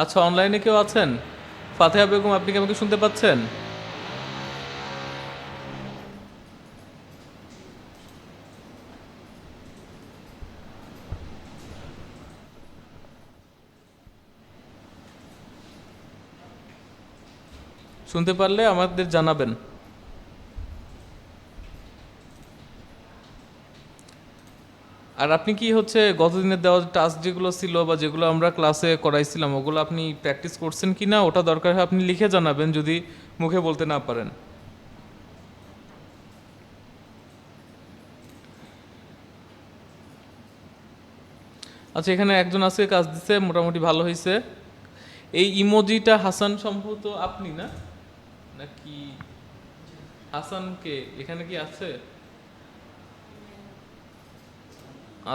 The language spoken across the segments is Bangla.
আচ্ছা, অনলাইনে কেউ আছেন? ফাতেহা বেগম, আপনি কি আমাকে শুনতে পাচ্ছেন? শুনতে পারলে আমাদের জানাবেন। আর আপনি কি হচ্ছে গতদিনের দেওয়া টাস্ক যেগুলো ছিল বা যেগুলো আমরা ক্লাসে করাইছিলাম ওগুলো আপনি প্র্যাকটিস করছেন কি না, ওটা দরকার হয় আপনি লিখে জানাবেন যদি মুখে বলতে না পারেন। আচ্ছা, এখানে একজন আজকে কাজ দিচ্ছে, মোটামুটি ভালো হয়েছে। এই ইমোজিটা হাসান সম্ভবত আপনি না, নাকি হাসানকে এখানে কি আছে?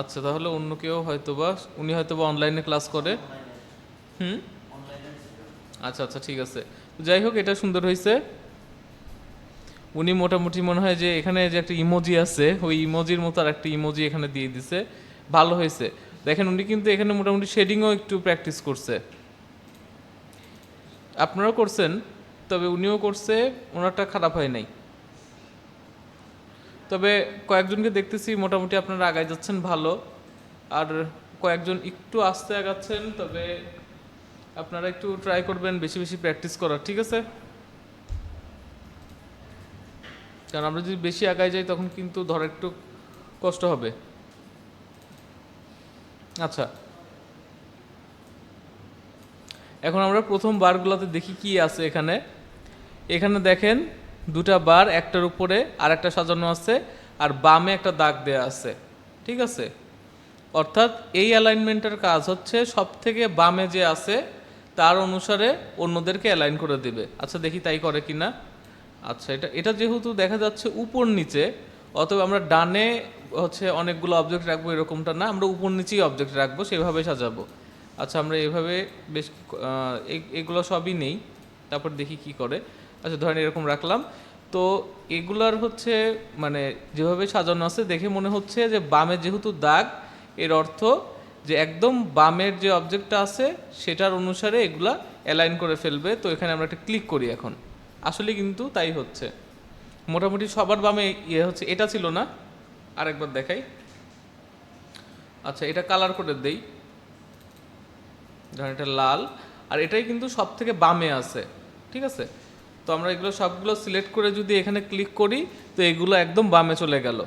আচ্ছা, তাহলে অন্য কেউ হয়তোবা, উনি হয়তোবা অনলাইনে ক্লাস করে। হুম। আচ্ছা আচ্ছা, ঠিক আছে। যাই হোক, এটা সুন্দর হয়েছে। উনি মোটামুটি মনে হয় যে এখানে যে একটা ইমোজি আছে ওই ইমোজির মতো আর একটা ইমোজি এখানে দিয়ে দিছে। ভালো হয়েছে। দেখেন, উনি কিন্তু এখানে মোটামুটি শেডিংও একটু প্র্যাকটিস করছে। আপনারাও করছেন, তবে উনিও করছে, ওনারটা খারাপ হয় নাই। তবে কয়েকজনকে দেখতেছি মোটামুটি আপনারা আগায় যাচ্ছেন ভালো। আর কয়েকজন একটু আস্তে আগাচ্ছেন, তবে আপনারা একটু ট্রাই করবেন বেশি বেশি প্র্যাকটিস করার, ঠিক আছে? কারণ আমরা যদি বেশি আগায় যাই তখন কিন্তু ধরা একটু কষ্ট হবে। আচ্ছা, এখন আমরা প্রথম বারগুলোতে দেখি কি আছে এখানে। এখানে দেখেন দুটা বার, একটার উপরে আর একটা সাজানো আছে, আর বামে একটা দাগ দেয়া আছে, ঠিক আছে? অর্থাৎ এই অ্যালাইনমেন্টের কাজ হচ্ছে সব থেকে বামে যে আছে তার অনুসারে অন্যদেরকে অ্যালাইন করে দেবে। আচ্ছা, দেখি তাই করে কি না। আচ্ছা, এটা এটা যেহেতু দেখা যাচ্ছে উপর নিচে, অতএব আমরা ডানে হচ্ছে অনেকগুলো অবজেক্ট রাখবো এরকমটা না, আমরা উপর নিচেই অবজেক্ট রাখবো, সেভাবে সাজাবো। আচ্ছা, আমরা এভাবে বেশ এগুলো সবই নেই, তারপর দেখি কি করে। আচ্ছা, ধরেন এরকম রাখলাম। তো এগুলার হচ্ছে মানে যেভাবে সাজানো আছে দেখে মনে হচ্ছে যে বামে যেহেতু দাগ, এর অর্থ যে একদম বামের যে অবজেক্টটা আছে সেটার অনুসারে এগুলা অ্যালাইন করে ফেলবে। তো এখানে আমরা একটা ক্লিক করি এখন, আসলে কিন্তু তাই হচ্ছে। মোটামুটি সবার বামে ইয়ে হচ্ছে, এটা ছিল না, আরেকবার দেখাই। আচ্ছা, এটা কালার করে দেই, ধরেন এটা লাল, আর এটাই কিন্তু সব থেকে বামে আছে, ঠিক আছে? তো আমরা এগুলো সবগুলো সিলেক্ট করে যদি এখানে ক্লিক করি, তো এগুলো একদম বামে চলে গেল।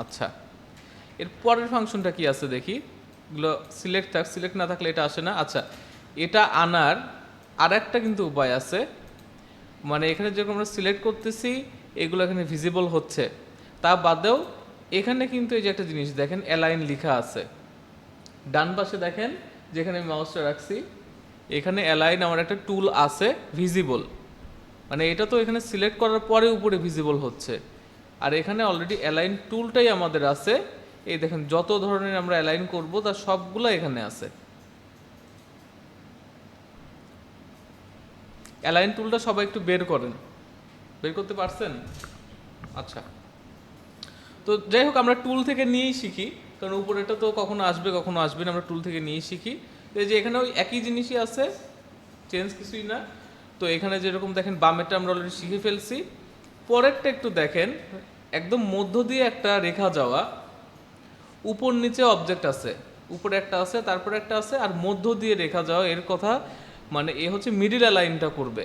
আচ্ছা, এর পরের ফাংশনটা কি আছে দেখি। এগুলো সিলেক্ট থাক, সিলেক্ট না থাকলে এটা আসে না। আচ্ছা, এটা আনার আর একটা কিন্তু উপায় আছে। মানে এখানে যেরকম আমরা সিলেক্ট করতেছি এগুলো এখানে ভিজিবল হচ্ছে, তা বাদেও এখানে কিন্তু এই যে একটা জিনিস দেখেন, অ্যালাইন লেখা আছে ডান পাশে, দেখেন যেখানে আমি মাউসটা রাখছি এখানে অ্যালাইন আমার একটা টুল আছে ভিজিবল। মানে এটা তো এখানে সিলেক্ট করার পরে উপরে ভিজিবল হচ্ছে, আর এখানে অলরেডি অ্যালাইন টুলটাই আমাদের আছে। এই দেখেন, যত ধরনের আমরা অ্যালাইন করব তার সবগুলো এখানে আছে। অ্যালাইন টুলটা সবাই একটু বের করেন, বের করতে পারছেন? আচ্ছা, তো যাই হোক, আমরা টুল থেকে নিয়েই শিখি, কারণ উপরেটা তো কখনো আসবে কখনো আসবে না, আমরা টুল থেকে নিয়েই শিখি। তো এই যে এখানে ওই একই জিনিসই আছে, চেঞ্জ কিছুই না। তো এখানে যেরকম দেখেন বামেরটা আমরা অলরেডি শিখে ফেলছি, পরেরটা একটু দেখেন, একদম মধ্য দিয়ে একটা রেখা যাওয়া, উপর নিচে অবজেক্ট আছে, উপরে একটা আছে তারপরে একটা আছে, আর মধ্য দিয়ে রেখা যাওয়া, এর কথা মানে এ হচ্ছে মিডিল অ্যালাইনটা করবে।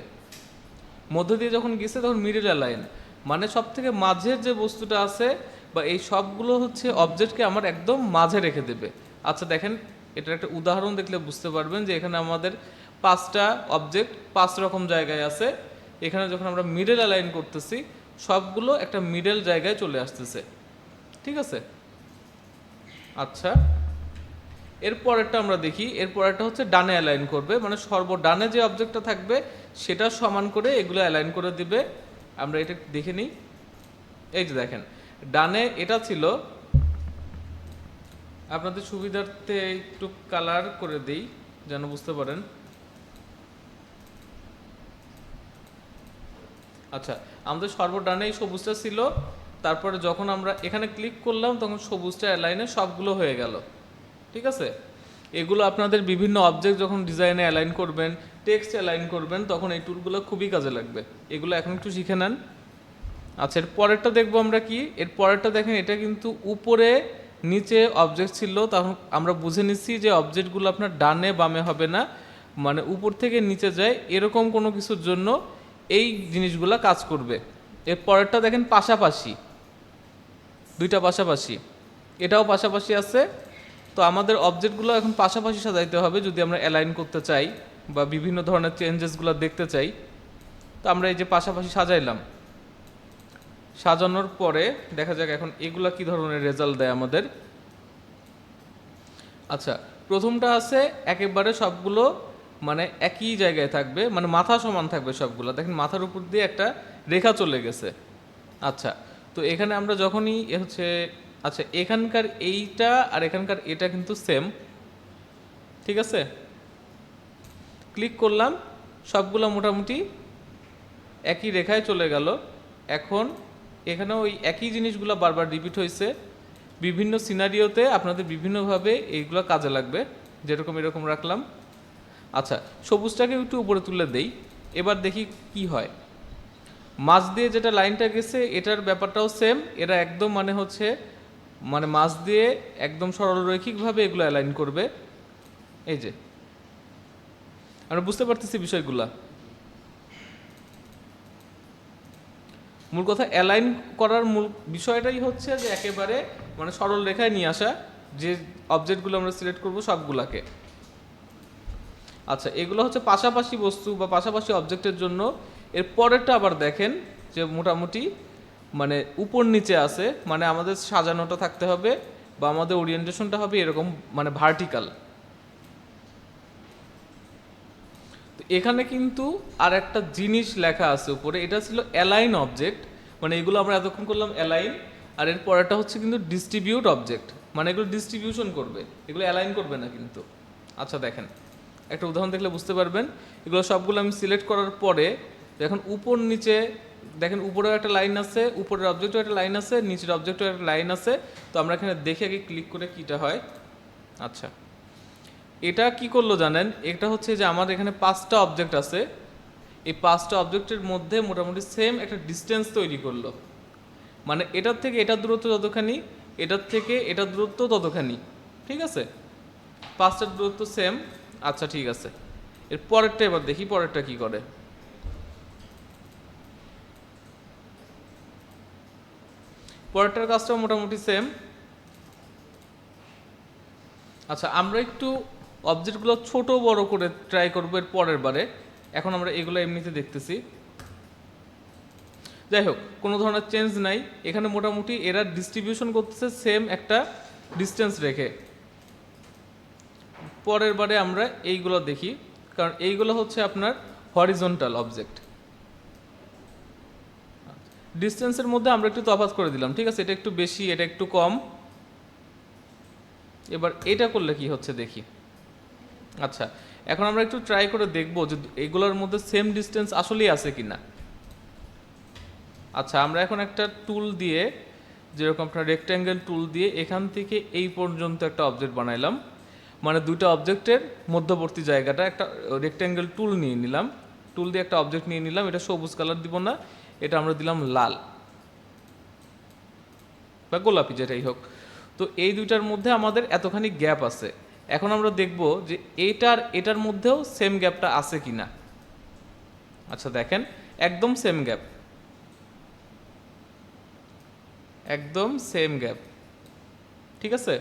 মধ্য দিয়ে যখন গেছে তখন মিডিল অ্যালাইন, মানে সব থেকে মাঝের যে বস্তুটা আছে বা এই সবগুলো হচ্ছে অবজেক্টকে আমার একদম মাঝে রেখে দেবে। আচ্ছা দেখেন, এটার একটা উদাহরণ দেখলে বুঝতে পারবেন যে এখানে আমাদের 5টা অবজেক্ট 5 রকম জায়গায় আছে। এখানে যখন আমরা মিডল অ্যালাইন করতেছি সবগুলো একটা মিডল জায়গায় চলে আসতেছে, ঠিক আছে? আচ্ছা, এর পরেরটা আমরা দেখি। এর পরেরটা হচ্ছে ডানে অ্যালাইন করবে, মানে সর্বডানে যে অবজেক্টটা থাকবে সেটা সমান করে এগুলো অ্যালাইন করে দিবে। আমরা এটা দেখে নিই। এই যে দেখেন, ডানে এটা ছিল, আপনাদের সুবিধার্থে একটু কালার করে দিই যেন বুঝতে পারেন। আচ্ছা, আমাদের সর্বডানে এই সবুজটা ছিল, তারপরে যখন আমরা এখানে ক্লিক করলাম তখন সবুজটা অ্যালাইনে সবগুলো হয়ে গেল, ঠিক আছে? এগুলো আপনাদের বিভিন্ন অবজেক্ট যখন ডিজাইনে অ্যালাইন করবেন, টেক্সট অ্যালাইন করবেন, তখন এই টুলগুলো খুবই কাজে লাগবে। এগুলো এখন একটু শিখে নেন। আচ্ছা, এর পরেরটা দেখবো আমরা কি। এর পরেরটা দেখেন, এটা কিন্তু উপরে নিচে অবজেক্ট ছিল, তখন আমরা বুঝে নিচ্ছি যে অবজেক্টগুলো আপনার ডানে বামে হবে না, মানে উপর থেকে নিচে যায়, এরকম কোনো কিছুর জন্য এই জিনিসগুলো কাজ করবে। এর পরেরটা দেখেন পাশাপাশি, দুইটা পাশাপাশি, এটাও পাশাপাশি আছে। তো আমাদের অবজেক্টগুলো এখন পাশাপাশি সাজাইতে হবে যদি আমরা অ্যালাইন করতে চাই বা বিভিন্ন ধরনের চেঞ্জেসগুলো দেখতে চাই। তো আমরা এই যে পাশাপাশি সাজাইলাম, সাজানোর পরে দেখা যাক এখন এগুলা কি ধরনের রেজাল্ট দেয় আমাদের। আচ্ছা, প্রথমটা আছে একেবারে সবগুলো মানে একই জায়গায় থাকবে, মানে মাথা সমান থাকবে সবগুলো। দেখেন মাথার উপর দিয়ে একটা রেখা চলে গেছে। আচ্ছা, তো এখানে আমরা যখনই হচ্ছে, আচ্ছা এখানকার এইটা আর এখানকার এটা কিন্তু সেম, ঠিক আছে। ক্লিক করলাম, সবগুলো মোটামুটি একই রেখায় চলে গেল। এখন এখানে ওই একই জিনিসগুলো বারবার রিপিট হয়েছে। বিভিন্ন সিনারিওতে আপনাদের বিভিন্নভাবে এইগুলো কাজে লাগবে, যেরকম এরকম রাখলাম। আচ্ছা, সবুজটাকে একটু উপরে তুলে দেই, এবার দেখি কি হয়। মাছ দিয়ে যেটা লাইনটা গেছে এটার ব্যাপারটাও সেম। এরা একদম মানে হচ্ছে মানে মাছ দিয়ে একদম সরলরৈখিকভাবে এগুলো অ্যালাইন করবে। এই যে আমরা বুঝতে পারতেছি বিষয়গুলা। মূল কথা অ্যালাইন করার মূল বিষয়টাই হচ্ছে যে একেবারে মানে সরল রেখায় নিয়ে আসা, যে অবজেক্টগুলো আমরা সিলেক্ট করব সবগুলাকে। আচ্ছা, এগুলো হচ্ছে পাশাপাশি বস্তু বা পাশাপাশি অবজেক্টের জন্য। এর পরেরটা আবার দেখেন যে মোটামুটি মানে উপর নিচে আছে, মানে আমাদের সাজানোটা থাকতে হবে বা আমাদের ওরিয়েন্টেশনটা হবে এরকম মানে ভার্টিক্যাল। তো এখানে কিন্তু আর একটা জিনিস লেখা আছে উপরে, এটা ছিল অ্যালাইন অবজেক্ট, মানে এগুলো আমরা এতক্ষণ করলাম অ্যালাইন। আর এর পরেরটা হচ্ছে কিন্তু ডিস্ট্রিবিউট অবজেক্ট, মানে এগুলো ডিস্ট্রিবিউশন করবে, এগুলো অ্যালাইন করবে না কিন্তু। আচ্ছা দেখেন, একটা উদাহরণ দেখলে বুঝতে পারবেন। এগুলো সবগুলো আমি সিলেক্ট করার পরে এখন উপর নিচে দেখেন, উপরেও একটা লাইন আছে, উপরের অবজেক্টেও একটা লাইন আছে, নিচের অবজেক্টেও একটা লাইন আছে। তো আমরা এখানে দেখে আগে ক্লিক করে কীটা হয়। আচ্ছা, এটা কি করলো জানেন, এটা হচ্ছে যে আমার এখানে 5টা অবজেক্ট আছে, এই 5টা অবজেক্টের মধ্যে মোটামুটি সেম একটা ডিস্টেন্স তৈরি করলো। মানে এটার থেকে এটার দূরত্ব ততখানি, এটার থেকে এটার দূরত্ব ততখানি, ঠিক আছে। 5টার দূরত্ব সেম। আচ্ছা ঠিক আছে, এর পরেরটা এবার দেখি পরেরটা কি করে। পরেরটার কাজটাও মোটামুটি সেম। আচ্ছা, আমরা একটু অবজেক্টগুলো ছোট বড় করে ট্রাই করবো এর পরের বারে। এখন আমরা এগুলো এমনিতে দেখতেছি। যাই হোক, কোনো ধরনের চেঞ্জ নাই এখানে। মোটামুটি এরা ডিস্ট্রিবিউশন করতেছে সেম একটা ডিস্টেন্স রেখে। পরের বারে আমরা এইগুলো দেখি, কারণ এইগুলো হচ্ছে আপনার হরিজন্টাল অবজেক্ট। ডিস্টেন্সের মধ্যে আমরা একটু তফাৎ করে দিলাম, ঠিক আছে, এটা একটু বেশি এটা একটু কম। এবার এটা করলে কি হচ্ছে দেখি। আচ্ছা, এখন আমরা একটু ট্রাই করে দেখব যে এগুলোর মধ্যে সেম ডিস্টেন্স আসলেই আছে কিনা। আচ্ছা, আমরা এখন একটা টুল দিয়ে, যেরকম আপনার রেক্ট্যাঙ্গেল টুল দিয়ে এখান থেকে এই পর্যন্ত একটা অবজেক্ট বানাইলাম, মানে দুইটা অবজেক্টের মধ্যবর্তী জায়গাটা একটা রেক্ট্যাঙ্গেল টুল নিয়ে নিলাম। টুল দিয়ে একটা অবজেক্ট নিয়ে নিলাম, এটা সবুজ কালার দিব না, এটা আমরা দিলাম লাল বা গোলাপি যেটাই হোক। তো এই দুইটার মধ্যে আমাদের এতখানি গ্যাপ আছে। এখন আমরা দেখব যে এটার মধ্যেও সেম গ্যাপটা আছে কিনা। আচ্ছা দেখেন, একদম সেম গ্যাপ, একদম সেম গ্যাপ, ঠিক আছে।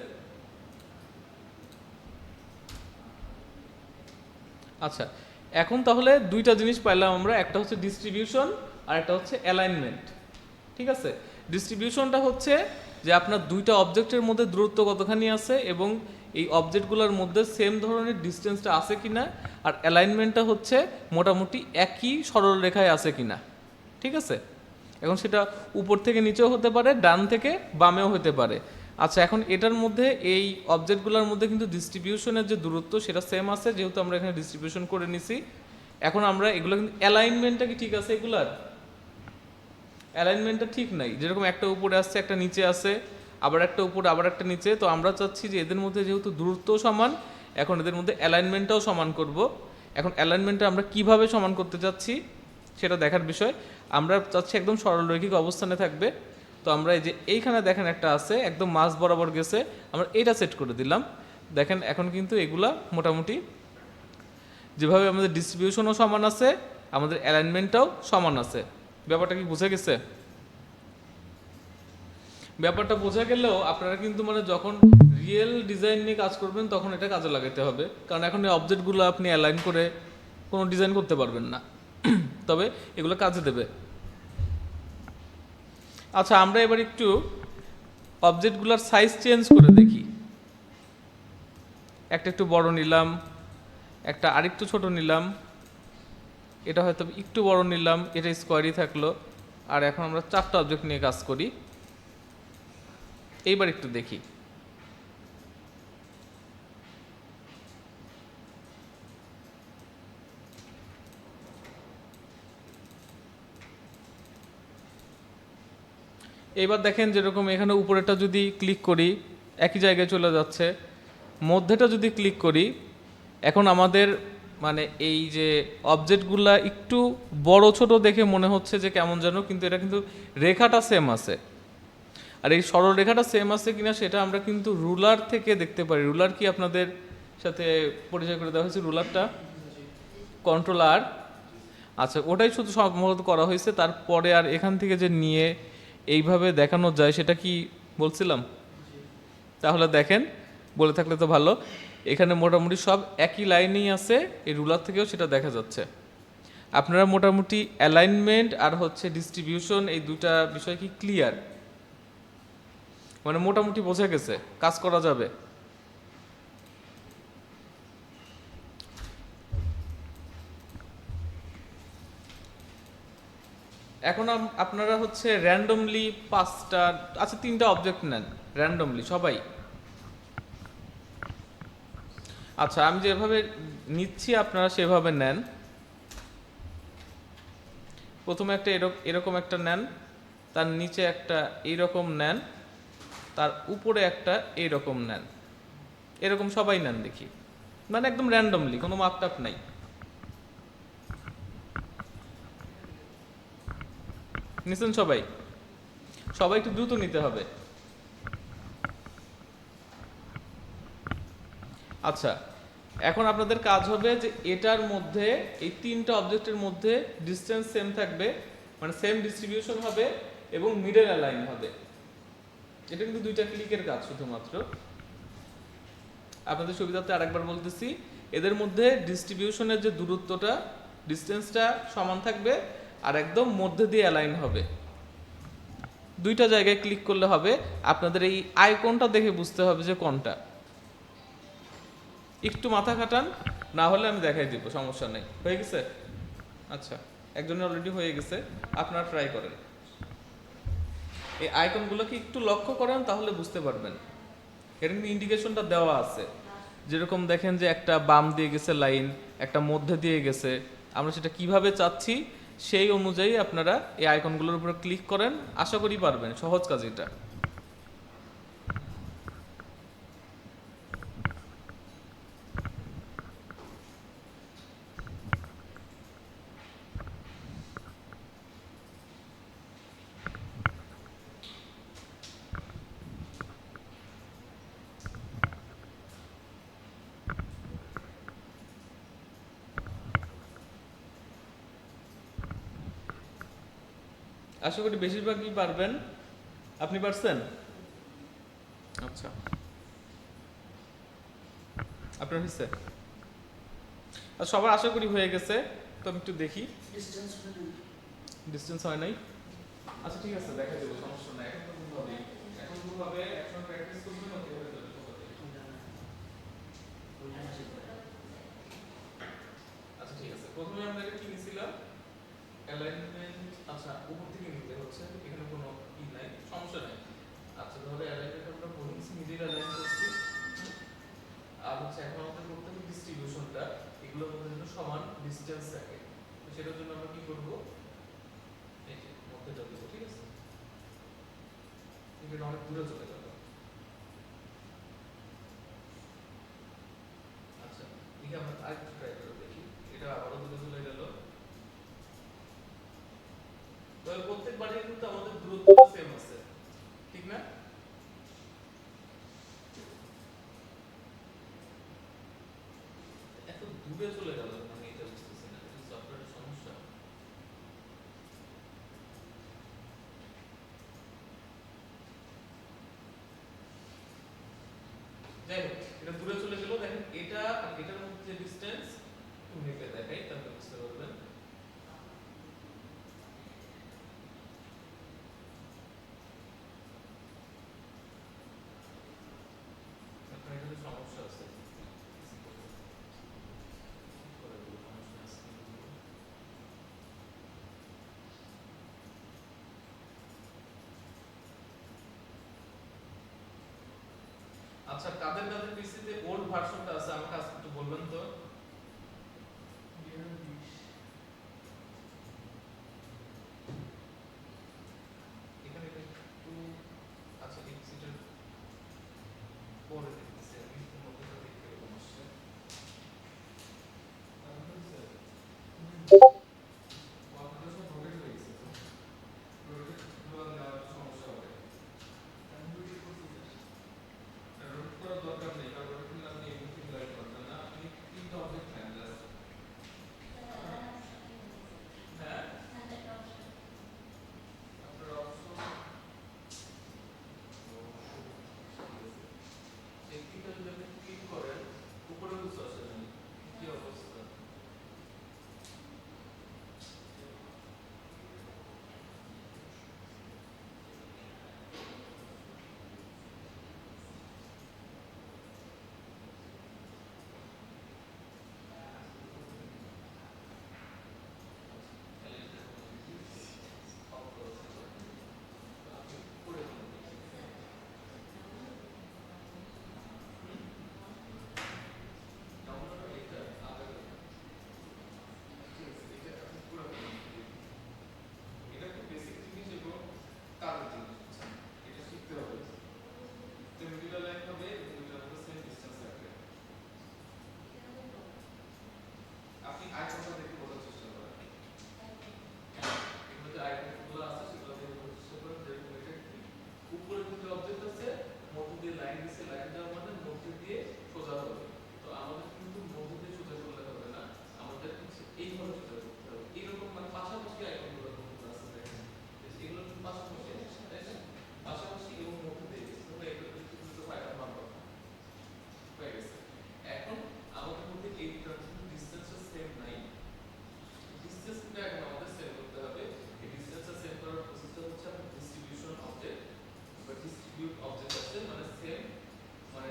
আচ্ছা, এখন তাহলে দুইটা জিনিস পাইলাম আমরা, একটা হচ্ছে ডিস্ট্রিবিউশন আর একটা হচ্ছে অ্যালাইনমেন্ট, ঠিক আছে। ডিস্ট্রিবিউশনটা হচ্ছে যে আপনার দুইটা অবজেক্টের মধ্যে দূরত্ব কতখানি আছে এবং এই অবজেক্টগুলোর মধ্যে সেম ধরনের ডিস্টেন্সটা আছে কিনা। আর অ্যালাইনমেন্টটা হচ্ছে মোটামুটি একই সরল রেখায় আছে কিনা, ঠিক আছে। এখন সেটা উপর থেকে নিচেও হতে পারে, ডান থেকে বামেও হতে পারে। আচ্ছা, এখন এটার মধ্যে এই অবজেক্টগুলোর মধ্যে কিন্তু ডিস্ট্রিবিউশনের যে দূরত্ব সেটা সেম আছে, যেহেতু আমরা এখানে ডিস্ট্রিবিউশন করে নিছি। এখন আমরা এগুলো কিন্তু অ্যালাইনমেন্টটা কি ঠিক আছে, এগুলার অ্যালাইনমেন্টটা ঠিক নাই। যেরকম একটা উপরে আসছে একটা নিচে আছে, আবার একটা উপরে আবার একটা নিচে। তো আমরা চাচ্ছি যে এদের মধ্যে যেহেতু দূরত্ব সমান এখন এদের মধ্যে অ্যালাইনমেন্টটাও সমান করব। এখন অ্যালাইনমেন্টটা আমরা কিভাবে সমান করতে যাচ্ছি সেটা দেখার বিষয়। আমরা চাচ্ছি একদম সরলরৈখিক অবস্থানে থাকবে। তো আমরা এই যে এইখানে দেখেন একটা আছে একদম মাঝ বরাবর গেছে, আমরা এটা সেট করে দিলাম। দেখেন এখন কিন্তু এগুলা মোটামুটি যেভাবে আমাদের ডিস্ট্রিবিউশনও সমান আছে, আমাদের অ্যালাইনমেন্টটাও সমান আছে। ব্যাপারটা কি বুঝে গেছে? ব্যাপারটা বোঝা গেলেও আপনারা কিন্তু মানে যখন রিয়েল ডিজাইন নিয়ে কাজ করবেন তখন এটা কাজে লাগাতে হবে, কারণ এখন এই অবজেক্টগুলো আপনি অ্যালাইন করে কোনো ডিজাইন করতে পারবেন না, তবে এগুলো কাজে দেবে। আচ্ছা, আমরা এবার একটু অবজেক্টগুলোর সাইজ চেঞ্জ করে দেখি। একটা একটু বড় নিলাম, একটা আরেকটু ছোট নিলাম, এটা হয়তো একটু বড় নিলাম, এটা স্কোয়ারই থাকলো। আর এখন আমরা 4টা অবজেক্ট নিয়ে কাজ করি। এইবার একটু দেখি। এইবার দেখেন যেরকম এখানে উপরেটা যদি ক্লিক করি একই জায়গায় চলে যাচ্ছে, মধ্যেটা যদি ক্লিক করি এখন আমাদের মানে এই যে অবজেক্টগুলা একটু বড় ছোট দেখে মনে হচ্ছে যে কেমন যেন, কিন্তু এটা কিন্তু রেখাটা সেম আছে। আর এই সরল রেখাটা সেম আছে কিনা সেটা আমরা কিন্তু রুলার থেকে দেখতে পারি। রুলার কি আপনাদের সাথে পরিচয় করে দেওয়া হয়েছে? রুলারটা কন্ট্রোল আর, আচ্ছা ওটাই শুধু সম্ভবত করা হয়েছে। তারপরে আর এখান থেকে যে নিয়ে এইভাবে দেখানো যায় সেটা কি বলছিলাম? তাহলে দেখেন, বলে থাকলে তো ভালো। এখানে মোটামুটি সব একই লাইনেই আছে, এই রুলার থেকেও সেটা দেখা যাচ্ছে। আপনারা মোটামুটি অ্যালাইনমেন্ট আর হচ্ছে ডিস্ট্রিবিউশন এই দুটা বিষয় কি ক্লিয়ার? মানে মোটামুটি বোঝা গেছে, কাজ করা যাবে। এখন আপনারা হচ্ছে র্যান্ডমলি 5টা, আচ্ছা 3টা অবজেক্ট নেন র্যান্ডমলি সবাই। আচ্ছা আমি যেভাবে নিচ্ছি আপনারা সেভাবে নেন। প্রথমে একটা এরকম একটা নেন, তার নিচে একটা এইরকম নেন, তার উপরে একটা এইরকম নেন। এরকম সবাই নেন দেখি, মানে একদম র্যান্ডমলি, কোনো মাপটাপ নাই। নিছেন সবাই? সবাই একটু দ্রুত নিতে হবে। আচ্ছা, এখন আপনাদের কাজ হবে যে এটার মধ্যে এই 3টা অবজেক্টের মধ্যে ডিসটেন্স সেম থাকবে, মানে সেম ডিস্ট্রিবিউশন হবে এবং মিডল অ্যালাইন হবে। এটা কিন্তু 2টা ক্লিকের কাজ শুধুমাত্র। আপনাদের সুবিধার্থে আরেকবার বলতেছি, এদের মধ্যে ডিস্ট্রিবিউশনের যে দূরত্বটা, ডিসটেন্সটা সমান থাকবে আর একদম মধ্যে দিয়ে অ্যালাইন হবে। 2টা জায়গায় ক্লিক করলে হবে। আপনাদের এই আইকনটা দেখে বুঝতে হবে যে কোনটা। একটু মাথা খাটান, না হলে আমি দেখাই দিব, সমস্যা নেই। হয়ে গেছে? আচ্ছা, একজনের অলরেডি হয়ে গেছে, আপনারা ট্রাই করেন। এই আইকনগুলোকে একটু লক্ষ্য করেন, তাহলে বুঝতে পারবেন। এর কিন্তু ইন্ডিকেশনটা দেওয়া আছে। যেরকম দেখেন যে একটা বাম দিয়ে গেছে লাইন, একটা মধ্যে দিয়ে গেছে। আমরা সেটা কিভাবে চাচ্ছি সেই অনুযায়ী আপনারা এই আইকনগুলোর উপর ক্লিক করেন, আশা করি পারবেন। সহজ কাজ এটা। আশা করি বেশিরভাগই পারবেন। আপনি পারছেন? আচ্ছা, আপনার হয়েছে? আর সবার আশা করি হয়ে গেছে। তো আমি একটু দেখি। ডিস্টেন্স হয় নাই? আচ্ছা ঠিক আছে, দেখা দেবো, সমস্যা নাই। এখন তো ভুল হবেই। এখন ভুল হবে, একসময় প্র্যাকটিস করবেন, ওকে হয়ে যাবে সহজে। আচ্ছা ঠিক আছে, প্রথমে আমরা এটা কি নিছিলাম? অ্যালাইনমেন্ট। আচ্ছা, উপর থেকে নিতে হচ্ছে, এখানে কোনো ই নাই, সমস্যা নাই। আচ্ছা তাহলে অ্যালাইনমেন্ট আমরা বলছি মিডিল অ্যালাইন করছি। আর হচ্ছে এখন আমাদের করতে হবে ডিস্ট্রিবিউশনটা, এগুলোর মধ্যে যেন সমান ডিসটেন্স থাকে। তো সেটার জন্য আমরা কি করব? এই যে মধ্যেটা দেবো, ঠিক আছে? এটা অনেক দূরে চলে যাবে। দেখি আমরা আরেকটু ট্রাই করে দেখি, এটা আবারও দূরে চলে গেল। তবে প্রত্যেকবারে কিন্তু আমাদের দূরত্বটা সেম আছে, ঠিক না? এত দূরে চলে গেল, আমি এটা বুঝতেছি না, এটা সফটওয়্যারের সমস্যা। যাই হোক, এটা দূরে চলে গেল। দেখেন এটা আর এটার মধ্যে যে ডিসটেন্স, একটু মেপে দেখাই তাহলে বুঝতে পারবেন। এখন এখানে সমস্যা আছে, আচ্ছা কাদের কাদের পিসিতে ওল্ড ভার্সনটা আছে আমাকে আজকে একটু বলবেন তো। এখানে এটা একটু, আচ্ছা এক্সিটের পরে দেখতেছি আমি, মধ্যটা দেখতে এরকম আসছে। আপনাদের সব রোটেট হয়ে গেছে তো, রোটেট নেওয়ার সমস্যা হবে। রোটেট করার দরকার নেই, কারণ রোটেট করলে আপনি এই মুহূর্তে মিলাইতে পারবেন না, আপনি তিনটা অবজেক্ট নেন জাস্ট। হ্যাঁ আপনার অপশন টেকনিক্যাল যদি আপনি ক্লিক করেন উপরে বুঝতে আসেন কি অবস্থা। আপনি আইকনটা দেখে বোঝার চেষ্টা করেন, এগুলো যে আইকনগুলো আছে সেগুলো দেখে বোঝার চেষ্টা করেন। যেরকম এটা কি উপরে দুটো অবজেক্ট আছে, মধ্য দিয়ে লাইন দিছে, লাইন দেওয়া মানে মধ্য দিয়ে সোজা হবে। তো আমাদের কিন্তু মধ্য দিয়ে সোজা করলে হবে না, আমাদের হচ্ছে এইভাবে সোজা করতে হবে। এরকম মানে পাশাপাশি আইকনগুলো আছে দেখেন, এগুলো কিন্তু পাশাপাশি, তাই না? পাশাপাশি এবং মধ্য দিয়ে গেছে, তাহলে এগুলো কিন্তু দুটো ফাইনাল নাম্বার হয়ে গেছে। এখন আমাদের মধ্যে এই দুটার ডিসটেন্সটা সেম নাই, ডিসটেন্সটা এখন আমাদের সেট করতে হবে। এই ডিসটেন্সটা সেট করার প্রসেসটা হচ্ছে আপনার ডিস্ট্রিবিউশন অবজেক্ট বা ডিস্ট্রিবিউট অবজেক্ট আছে, মানে সেম মানে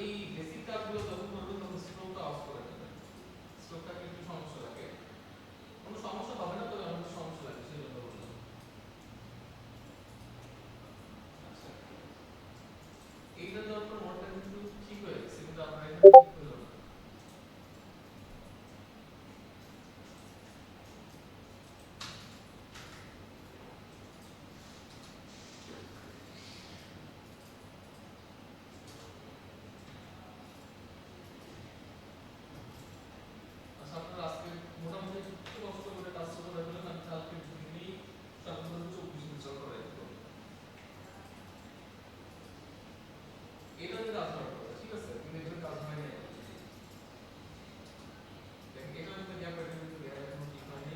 এই বেসিক কাজগুলো যখন করবেন তখন স্ট্রোকটা অফ করে দেবেন। স্ট্রোকটা একটু সমস্যা লাগে, কোনো সমস্যা হবে না, তবে আমাদের সমস্যা লাগে সেই জন্য বললাম। আচ্ছা, এইটা দেওয়ার পর মোটরটা কিন্তু ঠিক হয়ে গেছে, কিন্তু আপনার এখানে ঠিক হলো না। আচ্ছা, আপনারা আজকে মোটামুটি একটু কষ্ট করে কাজটা করে ফেলেন, আমি কালকে দিনই সবগুলো 24 মিনিট করে দেবো। এটাতে কাজ হওয়ার কথা, ঠিক আছে, কিন্তু এটাতে কাজ হয় নাই। দেখেন এটা কিন্তু গ্যাপ এটা কিন্তু গ্যাপ এখনো ঠিক হয়নি।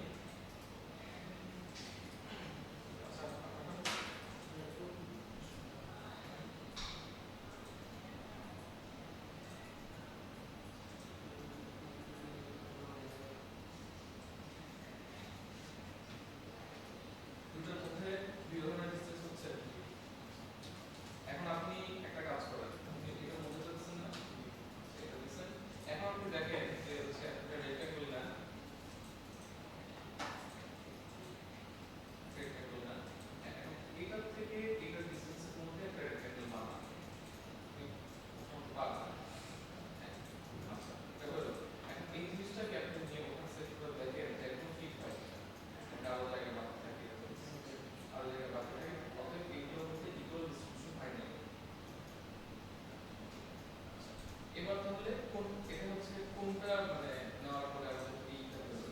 আচ্ছা, দুটার মধ্যে 2 ধরনের ডিসটেন্স হচ্ছে। এখন আপনি একটা কাজ করেন, আপনি এটার মধ্যে যাচ্ছেন না, এটা দিচ্ছেন। এখন আপনি দেখেন যে হচ্ছে একটা রেক্ট্যাঙ্গেল না, রেক্ট্যাঙ্গেল না, এখন এটার থেকে এটার ডিসটেন্সের মধ্যে একটা রেক্ট্যাঙ্গেল বানান। বানান। আচ্ছা, এটা হলো। এখন এই জিনিসটাকে আপনি নিয়ে ওখানে সেট করে দেখেন যে একদম ঠিক হয়। এটা আরো জায়গায় বাকি থাকে, আরো জায়গায় বাকি থাকে, অতএব এইগুলোর মধ্যে ইকুয়াল ডিস্ট্রিবিউশন হয় না। এবার তাহলে কোন এটা হচ্ছে কোনটা মানে নেওয়ার পরে আমাদের এইটা হলো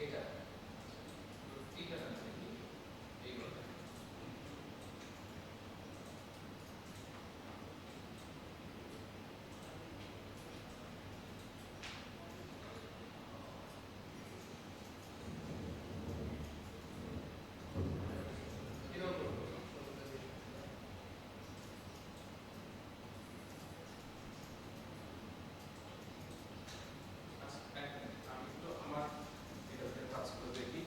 এটা এইটা না কি এইগুলো। এটাও করবো। আচ্ছা, এক মিনিট, আমি একটু আমার এটাতে কাজ করে দেখি।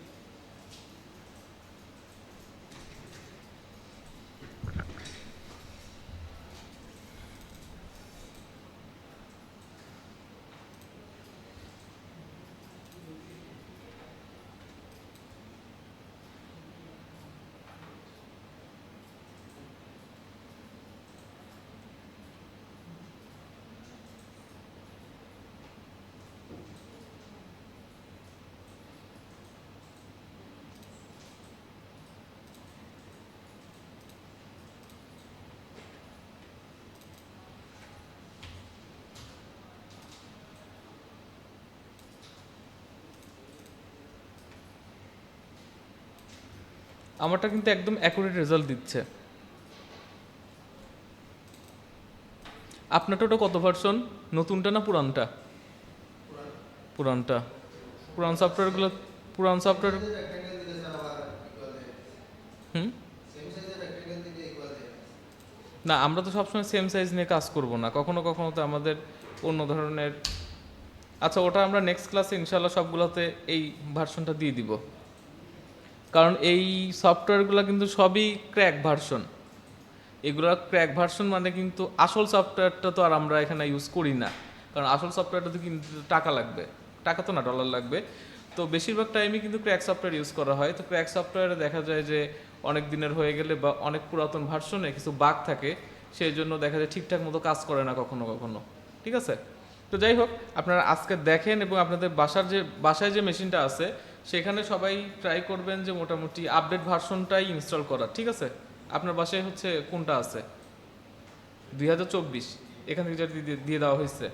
আমারটা কিন্তু একদম অ্যাকুরেট রেজাল্ট দিচ্ছে। আপনারটা ওটা কত ভার্সন, নতুনটা না পুরানটা? পুরানটা। পুরান সফটওয়্যারগুলো, পুরান সফটওয়্যার। হুম, না আমরা তো সবসময় সেম সাইজ নিয়ে কাজ করব না, কখনো কখনো তো আমাদের অন্য ধরনের। আচ্ছা, ওটা আমরা নেক্সট ক্লাসে ইনশাল্লাহ সবগুলোতে এই ভার্সনটা দিয়ে দিব, কারণ এই সফটওয়্যারগুলো কিন্তু সবই ক্র্যাক ভার্সন। এগুলো ক্র্যাক ভার্সন মানে কিন্তু আসল সফটওয়্যারটা তো আর আমরা এখানে ইউজ করি না, কারণ আসল সফটওয়্যারটা তো কিন্তু টাকা লাগবে, টাকা তো না ডলার লাগবে। তো বেশিরভাগ টাইমে কিন্তু ক্র্যাক সফটওয়্যার ইউজ করা হয়। তো ক্র্যাক সফটওয়্যারে দেখা যায় যে অনেক দিনের হয়ে গেলে বা অনেক পুরাতন ভার্সনে কিছু বাগ থাকে, সেই জন্য দেখা যায় ঠিকঠাক মতো কাজ করে না কখনো কখনো। ঠিক আছে, তো যাই হোক, আপনারা আজকে দেখেন এবং আপনাদের বাসায় যে মেশিনটা আছে সেখানে সবাই ট্রাই করবেন যে মোটামুটি আপডেট ভার্সনটাই ইনস্টল করার। ঠিক আছে, আপনার বাসায় হচ্ছে কোনটা আছে? 2024 এখান থেকে যেটা দিয়ে দেওয়া হয়েছে।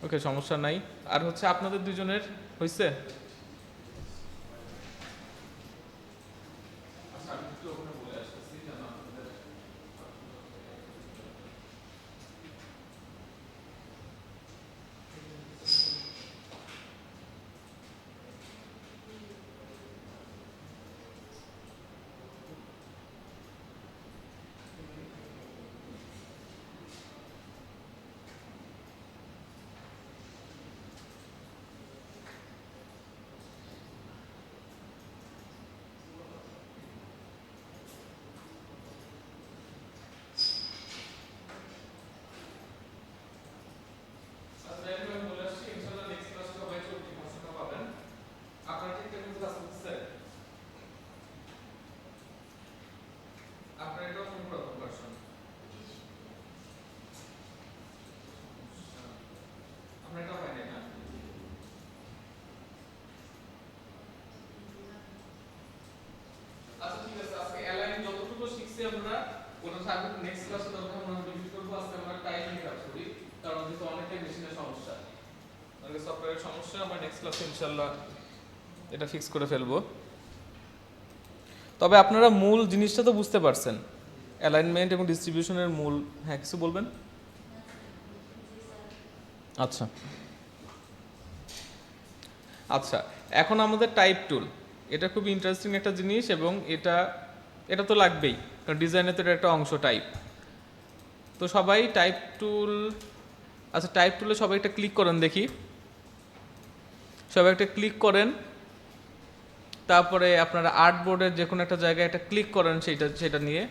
ওকে, সমস্যা নাই। আর হচ্ছে আপনাদের দুজনের হয়েছে? আপনার এটা কোন রকম ভার্সন? আমরা এটা পাই না। আচ্ছা ঠিক আছে, আজকে অ্যালাইন যতটুকু শিখছি আমরা ওটা সাথে নেক্সট ক্লাসে দরকার আমরা রিভিউ করব। আজকে আমরা টাইমিং কাজ করি, কারণ যেহেতু অনেকটাই মেশিনের সমস্যা, অনেক সফটওয়্যারের সমস্যা। আমরা নেক্সট ক্লাসে ইনশাআল্লাহ এটা ফিক্স করে ফেলবো। তবে আপনারা মূল জিনিসটা তো বুঝতে পারছেন, অ্যালাইনমেন্ট এবং ডিস্ট্রিবিউশনের মূল। হ্যাঁ, কিছু বলবেন? আচ্ছা আচ্ছা, এখন আমাদের টাইপ টুল, এটা খুব ইন্টারেস্টিং একটা জিনিস এবং এটা এটা তো লাগবেই, কারণ ডিজাইনের তো এটা একটা অংশ টাইপ। তো সবাই টাইপ টুল, আচ্ছা টাইপ টুলে সবাই একটা ক্লিক করেন দেখি, সবাই একটা ক্লিক করেন। তারপরে আপনারা আর্ট বোর্ডের যে কোনো একটা জায়গায় একটা ক্লিক করেন, সেটা নিয়ে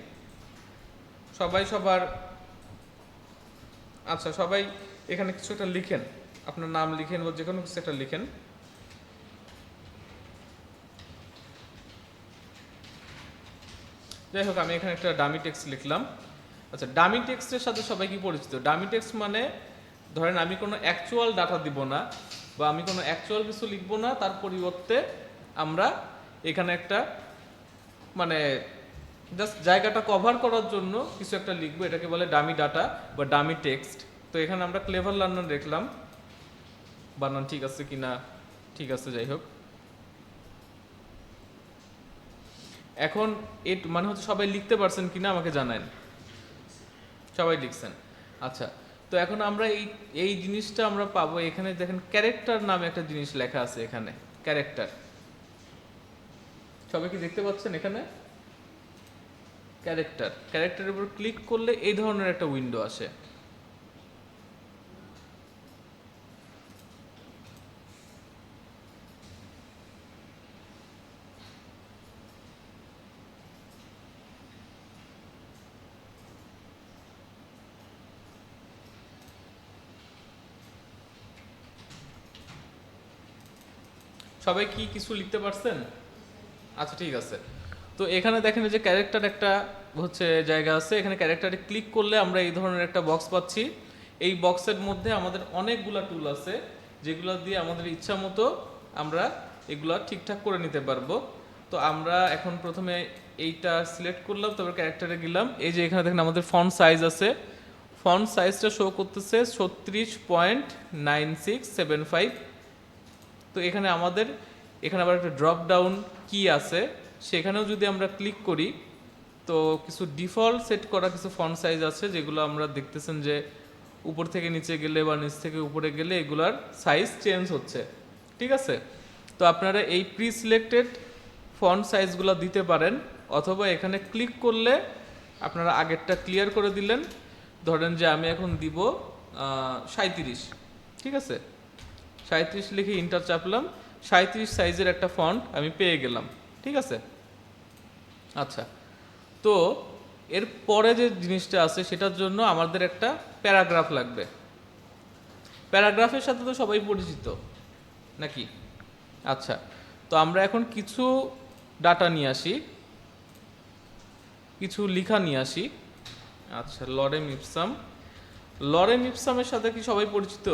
সবাই সবার। আচ্ছা সবাই এখানে কিছু একটা লিখেন, আপনার নাম লিখেন বা যে কোনো কিছু একটা লিখেন। যাই হোক, আমি এখানে একটা ডামি টেক্সট লিখলাম। আচ্ছা, ডামি টেক্সটের সাথে সবাই কি পরিচিত? ডামি টেক্সট মানে ধরেন আমি কোনো অ্যাকচুয়াল ডাটা দিব না বা আমি কোনো অ্যাকচুয়াল কিছু লিখবো না, তার পরিবর্তে আমরা এখানে একটা মানে জাস্ট জায়গাটা কভার করার জন্য কিছু একটা লিখবো, এটাকে বলে ডামি ডাটা বা ডামি টেক্সট। তো এখানে আমরা ক্লেভার লার্নার লিখলাম, বানান ঠিক আছে কিনা, ঠিক আছে যাই হোক। এখন মানে হচ্ছে সবাই লিখতে পারছেন কিনা আমাকে জানান। সবাই লিখছেন, আচ্ছা। তো এখন আমরা এই জিনিসটা আমরা পাবো, এখানে দেখেন ক্যারেক্টার নামে একটা জিনিস লেখা আছে, এখানে ক্যারেক্টার। সবাই কি দেখতে পাচ্ছেন? এখানে ক্যারেক্টারের উপর ক্লিক করলে এই ধরনের একটা উইন্ডো আসে। সবাই কি কিছু লিখতে পারছেন? আচ্ছা ঠিক আছে। তো এখানে দেখেন যে ক্যারেক্টার একটা হচ্ছে জায়গা আছে, এখানে ক্যারেক্টারে ক্লিক করলে আমরা এই ধরনের একটা বক্স পাচ্ছি। এই বক্সের মধ্যে আমাদের অনেকগুলা টুল আছে, যেগুলো দিয়ে আমাদের ইচ্ছা মতো আমরা এগুলা ঠিকঠাক করে নিতে পারবো। তো আমরা এখন প্রথমে এইটা সিলেক্ট করলাম, তারপর ক্যারেক্টারে গেলাম। এই যে এখানে দেখেন আমাদের ফন্ট সাইজ আছে, ফন্ট সাইজটা শো করতেছে 36.9675। তো এখানে আমাদের এখানে আবার একটা ড্রপ ডাউন কি আছে, সেখানেও যদি আমরা ক্লিক করি তো কিছু ডিফল্ট সেট করা কিছু ফন্ট সাইজ আছে, যেগুলো আমরা দেখতেছেন যে উপর থেকে নিচে গেলে বা নিচ থেকে উপরে গেলে এগুলার সাইজ চেঞ্জ হচ্ছে, ঠিক আছে। তো আপনারা এই প্রি সিলেক্টেড ফন্ট সাইজগুলো দিতে পারেন, অথবা এখানে ক্লিক করলে আপনারা আগেরটা ক্লিয়ার করে দিলেন। ধরেন যে আমি এখন দিব 37, ঠিক আছে, 37 লিখে ইন্টার চাপলাম, 37 সাইজের একটা ফন্ট আমি পেয়ে গেলাম, ঠিক আছে। আচ্ছা, তো এর পরে যে জিনিসটা আছে সেটার জন্য আমাদের একটা প্যারাগ্রাফ লাগবে। প্যারাগ্রাফের সাথে তো সবাই পরিচিত নাকি? আচ্ছা, তো আমরা এখন কিছু ডাটা নিয়ে আসি, কিছু লেখা নিয়ে আসি। আচ্ছা, লরেম ইপসাম। লরেম ইপসামের সাথে কি সবাই পরিচিত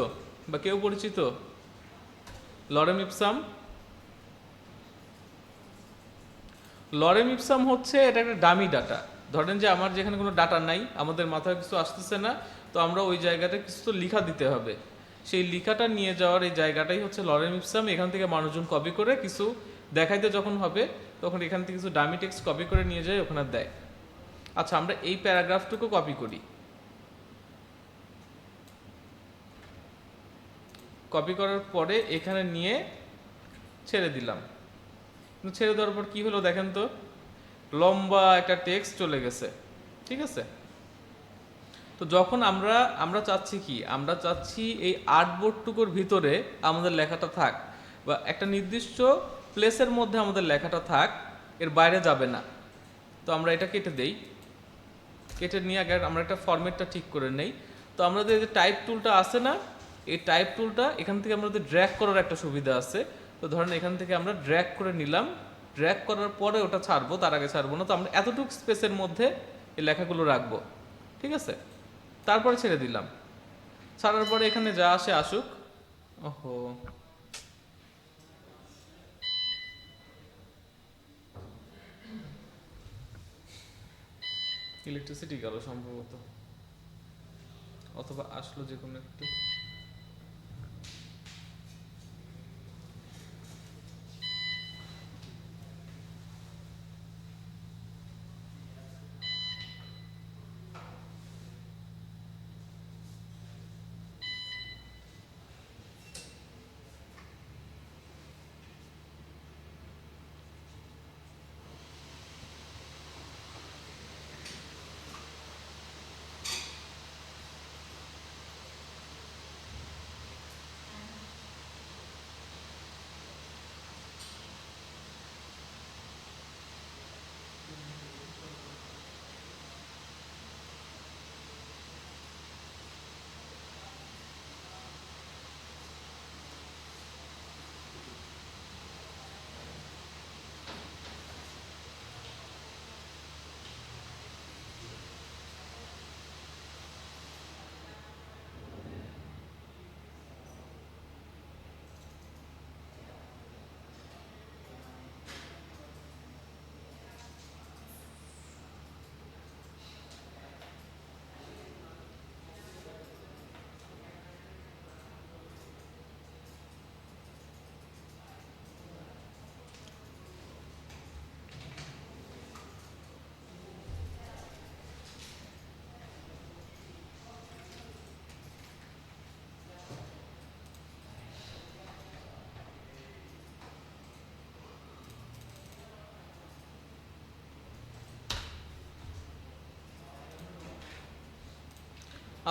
বা কেউ পরিচিত? লরেম ইপসাম, লরেম ইপসাম হচ্ছে এটা একটা ডামি ডাটা। ধরেন যে আমার যেখানে কোনো ডাটা নাই, আমাদের মাথায় কিছু আসতেছে না, তো আমরা ওই জায়গাটা কিছু তো লেখা দিতে হবে। সেই লেখাটা নিয়ে যাওয়ার এই জায়গাটাই হচ্ছে লরেম ইপসাম। এখান থেকে মানুষজন কপি করে কিছু দেখাইতে যখন হবে, তখন এখান থেকে কিছু ডামি টেক্সট কপি করে নিয়ে যায়, ওখানে দেয়। আচ্ছা, আমরা এই প্যারাগ্রাফটুকু কপি করি। কপি করার পরে এখানে নিয়ে ছেড়ে দিলাম। ছেড়ে দেওয়ার পর কি হলো দেখেন তো, লম্বা একটা টেক্সট চলে গেছে, ঠিক আছে। তো যখন আমরা চাচ্ছি কি, আমরা চাচ্ছি এই আর্টবোর্ডটুকুর ভিতরে আমাদের লেখাটা থাক, বা একটা নির্দিষ্ট প্লেসের মধ্যে আমাদের লেখাটা থাক, এর বাইরে যাবে না। তো আমরা এটা কেটে দেই, কেটে নিয়ে আগে আমরা একটা ফরম্যাটটা ঠিক করে নেই। তো আমাদের যে টাইপ টুলটা আছে না, এই টাইপ টুলটা এখান থেকে আমাদের ড্র্যাগ করার একটা সুবিধা আছে। তো ধরেন এখান থেকে আমরা ড্র্যাগ করে নিলাম ড্র্যাগ করার পরে ওটা ছাড়বো, তার আগে ছাড়বো না। তো আমরা এতটুকু স্পেসের মধ্যে এই লেখাগুলো রাখবো, ঠিক আছে? তারপরে ছেড়ে দিলাম। ছাড়ার পরে এখানে যা আসে আসুক। ওহো, ইলেকট্রিসিটি গেল সম্ভবত, অথবা আসলো যে কোনো একটু।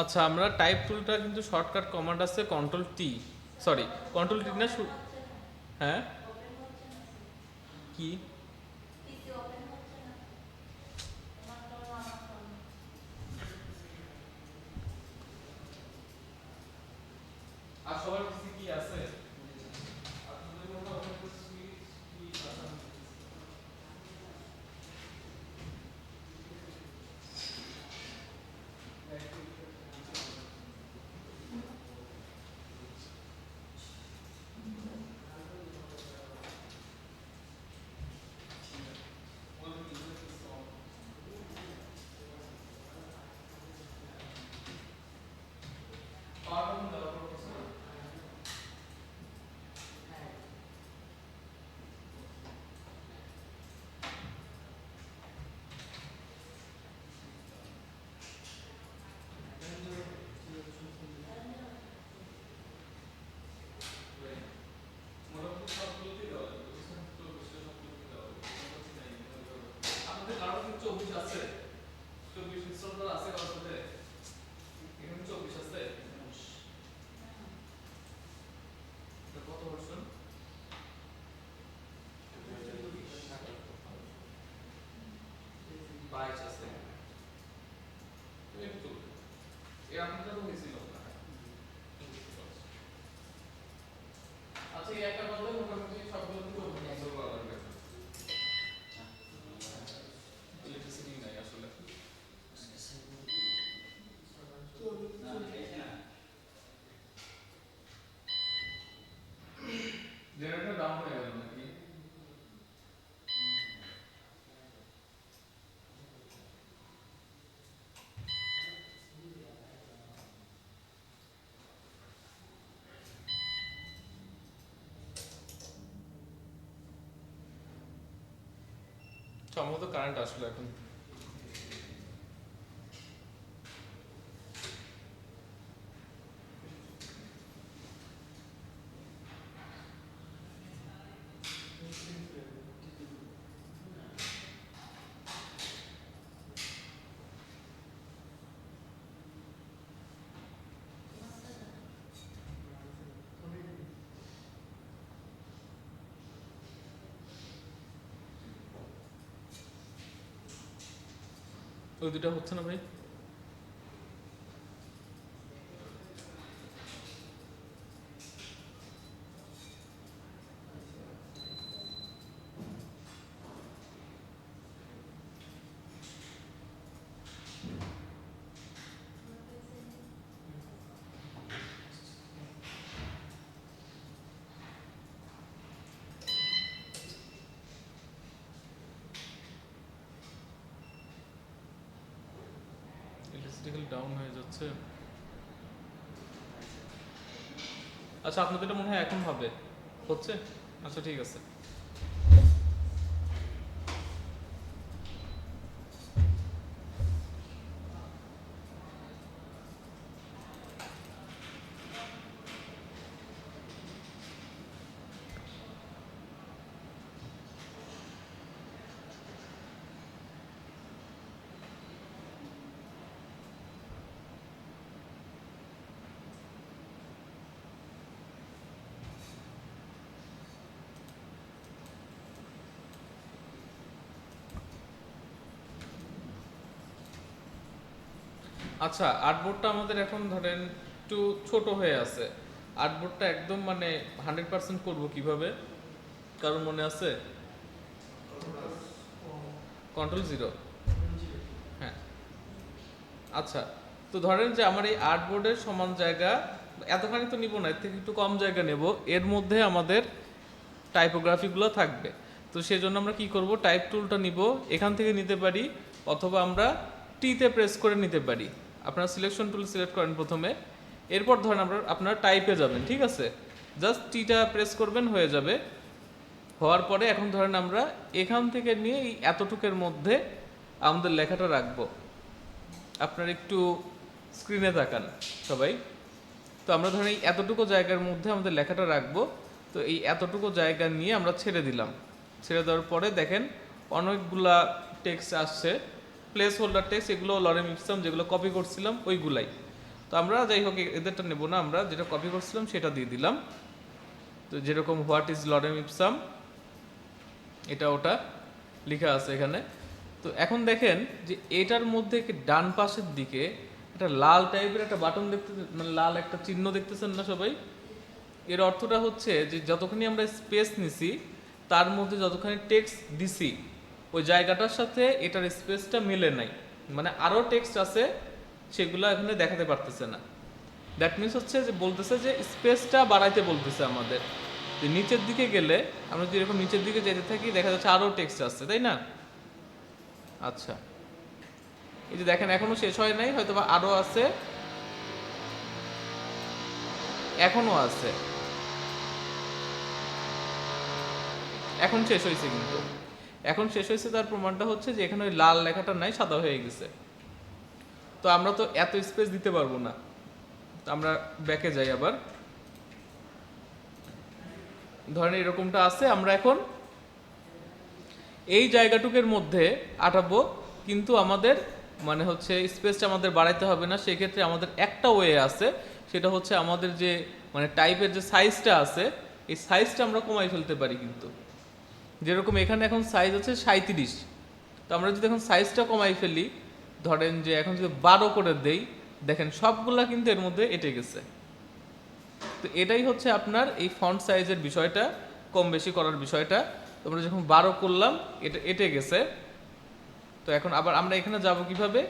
আচ্ছা, আমরা টাইপ টুলটা কিন্তু শর্টকাট কমান্ড আছে control T, sorry control T না, হ্যাঁ কি আর সবার পিসি কি আছে? আপনাদের মধ্যে অনেক কি আছে? আপনাদের কারো কি 24 আছে? 24 ইনস্টল আছে কারোর সাথে? এখানে 24 আছে? এটা কত ভার্সন? 22 আছে। তো একটু এর আপনাদের তো হয়েছিল না। আচ্ছা, এই একটা বলতে মোটামুটি সবগুলো তো ইনস্টল করা লাগবে। ইলেকট্রিসিটি নাই আসলে। জেনারেটর ডাউন হয়ে গেল নাকি? সম্ভবত কারেন্ট আসলো এখন। ওই দুটা হচ্ছে না ভাই? অটোমেটিক্যালি ডাউন হয়ে যাচ্ছে। আচ্ছা আপনাদের এটা মনে হয় এখন হবে হচ্ছে। আচ্ছা ঠিক আছে। আচ্ছা আর্টবোর্ডটা আমাদের এখন ধরেন একটু ছোট হয়ে আছে। আর্টবোর্ডটা একদম মানে 100% করব কিভাবে, কারণ মনে আছে? কন্ট্রোল 0। হ্যাঁ আচ্ছা, তো ধরেন যে আমার এই আর্টবোর্ডের সমান জায়গা এতখানি তো নিব না, এর থেকে একটু কম জায়গা নেব, এর মধ্যে আমাদের টাইপোগ্রাফিগুলো থাকবে। তো সেই জন্য আমরা কি করব, টাইপ টুলটা নিব, এখান থেকে নিতে পারি অথবা আমরা টিতে প্রেস করে নিতে পারি। আপনারা সিলেকশন টুল সিলেক্ট করেন প্রথমে, এরপর ধরেন আপনারা টাইপে যাবেন, ঠিক আছে? জাস্ট টিটা প্রেস করবেন, হয়ে যাবে। হওয়ার পরে এখন ধরেন আমরা এখান থেকে নিয়ে এই এতটুকের মধ্যে আমাদের লেখাটা রাখবো। আপনারা একটু স্ক্রিনে তাকান সবাই। তো আমরা ধরেন এই এতটুকু জায়গার মধ্যে আমাদের লেখাটা রাখবো। তো এই এতটুকু জায়গা নিয়ে আমরা ছেড়ে দিলাম। ছেড়ে দেওয়ার পরে দেখেন অনেকগুলা টেক্সট আসছে, প্লেস হোল্ডার টেক্সট, এগুলো লরেম ইপসাম যেগুলো কপি করছিলাম ওইগুলাই। তো আমরা যাই হোক এদেরটা নেব না, আমরা যেটা কপি করছিলাম সেটা দিয়ে দিলাম। তো যেরকম হোয়াট ইজ লরেম ইপসাম, এটা ওটা লেখা আছে এখানে। তো এখন দেখেন যে এটার মধ্যে ডান পাশের দিকে একটা লাল টাইপের একটা বাটন দেখতে, মানে লাল একটা চিহ্ন দেখতেছেন না সবাই? এর অর্থটা হচ্ছে যে যতখানি আমরা স্পেস নিছি তার মধ্যে যতখানি টেক্সট দিছি ওই জায়গাটার সাথে এটার স্পেসটা মিলে নাই, মানে আরও টেক্সট আছে সেগুলো এখানে দেখাতে পারতেছে না। দ্যাট মিনস হচ্ছে যে বলতেছে যে স্পেসটা বাড়াইতে বলতেছে আমাদের, যে নিচের দিকে গেলে আমরা যদি এরকম নিচের দিকে যেতে থাকি দেখা যাচ্ছে আরও টেক্সট আসছে, তাই না? আচ্ছা এই যে দেখেন এখনো শেষ হয় নাই, হয়তো বা আরও আছে, এখনো আছে, এখন শেষ হয়েছে। কিন্তু এখন শেষ হয়েছে তার প্রমাণটা হচ্ছে যে এখানে ওই লাল লেখাটা নাই, সাদা হয়ে গেছে। তো আমরা তো এত স্পেস দিতে পারবো না, তো আমরা ব্যাকে যাই আবার। ধরেন এরকমটা আছে, আমরা এখন এই জায়গাটুকের মধ্যে আটাবো, কিন্তু আমাদের মানে হচ্ছে স্পেসটা আমাদের বাড়াইতে হবে না। সেক্ষেত্রে আমাদের একটা ওয়ে আছে, সেটা হচ্ছে আমাদের যে মানে টাইপের যে সাইজটা আছে এই সাইজটা আমরা কমাই ফেলতে পারি। কিন্তু যেরকম এখানে এখন সাইজ আছে 37, তো আমরা যদি এখন সাইজটা কমাই ফেলি, ধরেন যে এখন যদি 12 করে দেই, দেখেন সবগুলা কিন্তু এর মধ্যে এঁটে গেছে। তো এটাই হচ্ছে আপনার এই ফন্ট সাইজের বিষয়টা, কম বেশি করার বিষয়টা। তোমরা যখন 12 করলাম এটা এঁটে গেছে। তো এখন আবার আমরা এখানে যাব কিভাবে,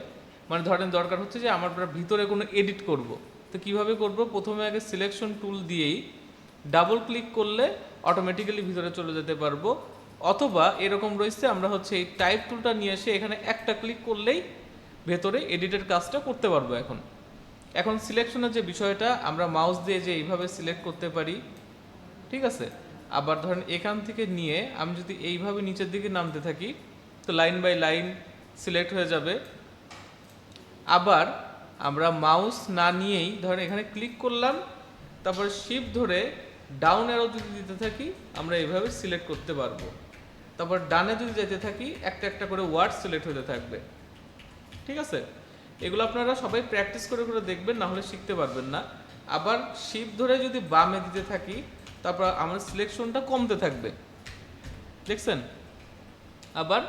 মানে ধরেন দরকার হচ্ছে যে আমার ভিতরে কোনো এডিট করব, তো কিভাবে করব, প্রথমে আগে সিলেকশন টুল দিয়েই ডাবল ক্লিক করলে অটোমেটিক্যালি ভিতরে চলে যেতে পারবো। অথবা এরকম রয়েছে আমরা হচ্ছে এই টাইপ টুলটা নিয়ে এসে এখানে একটা ক্লিক করলেই ভেতরে এডিটের কাজটা করতে পারবো। এখন সিলেকশনের যে বিষয়টা, আমরা মাউস দিয়ে যে এইভাবে সিলেক্ট করতে পারি, ঠিক আছে? আবার ধরেন এখান থেকে নিয়ে আমি যদি এইভাবে নিচের দিকে নামতে থাকি তো লাইন বাই লাইন সিলেক্ট হয়ে যাবে। আবার আমরা মাউস না নিয়েই ধরেন এখানে ক্লিক করলাম, তারপর শিফট ধরে ডাউন অ্যারো যদি দিতে থাকি আমরা এইভাবে সিলেক্ট করতে পারবো। তারপর ডানে যদি যেতে থাকি একটা একটা করে ওয়ার্ড সিলেক্ট হতে থাকবে, ঠিক আছে? এগুলো আপনারা সবাই প্র্যাকটিস করে করে দেখবেন, না হলে শিখতে পারবেন না। আবার শিফট ধরে যদি বামে দিতে থাকি তারপর আমার সিলেকশনটা কমতে থাকবে, দেখছেন? আবার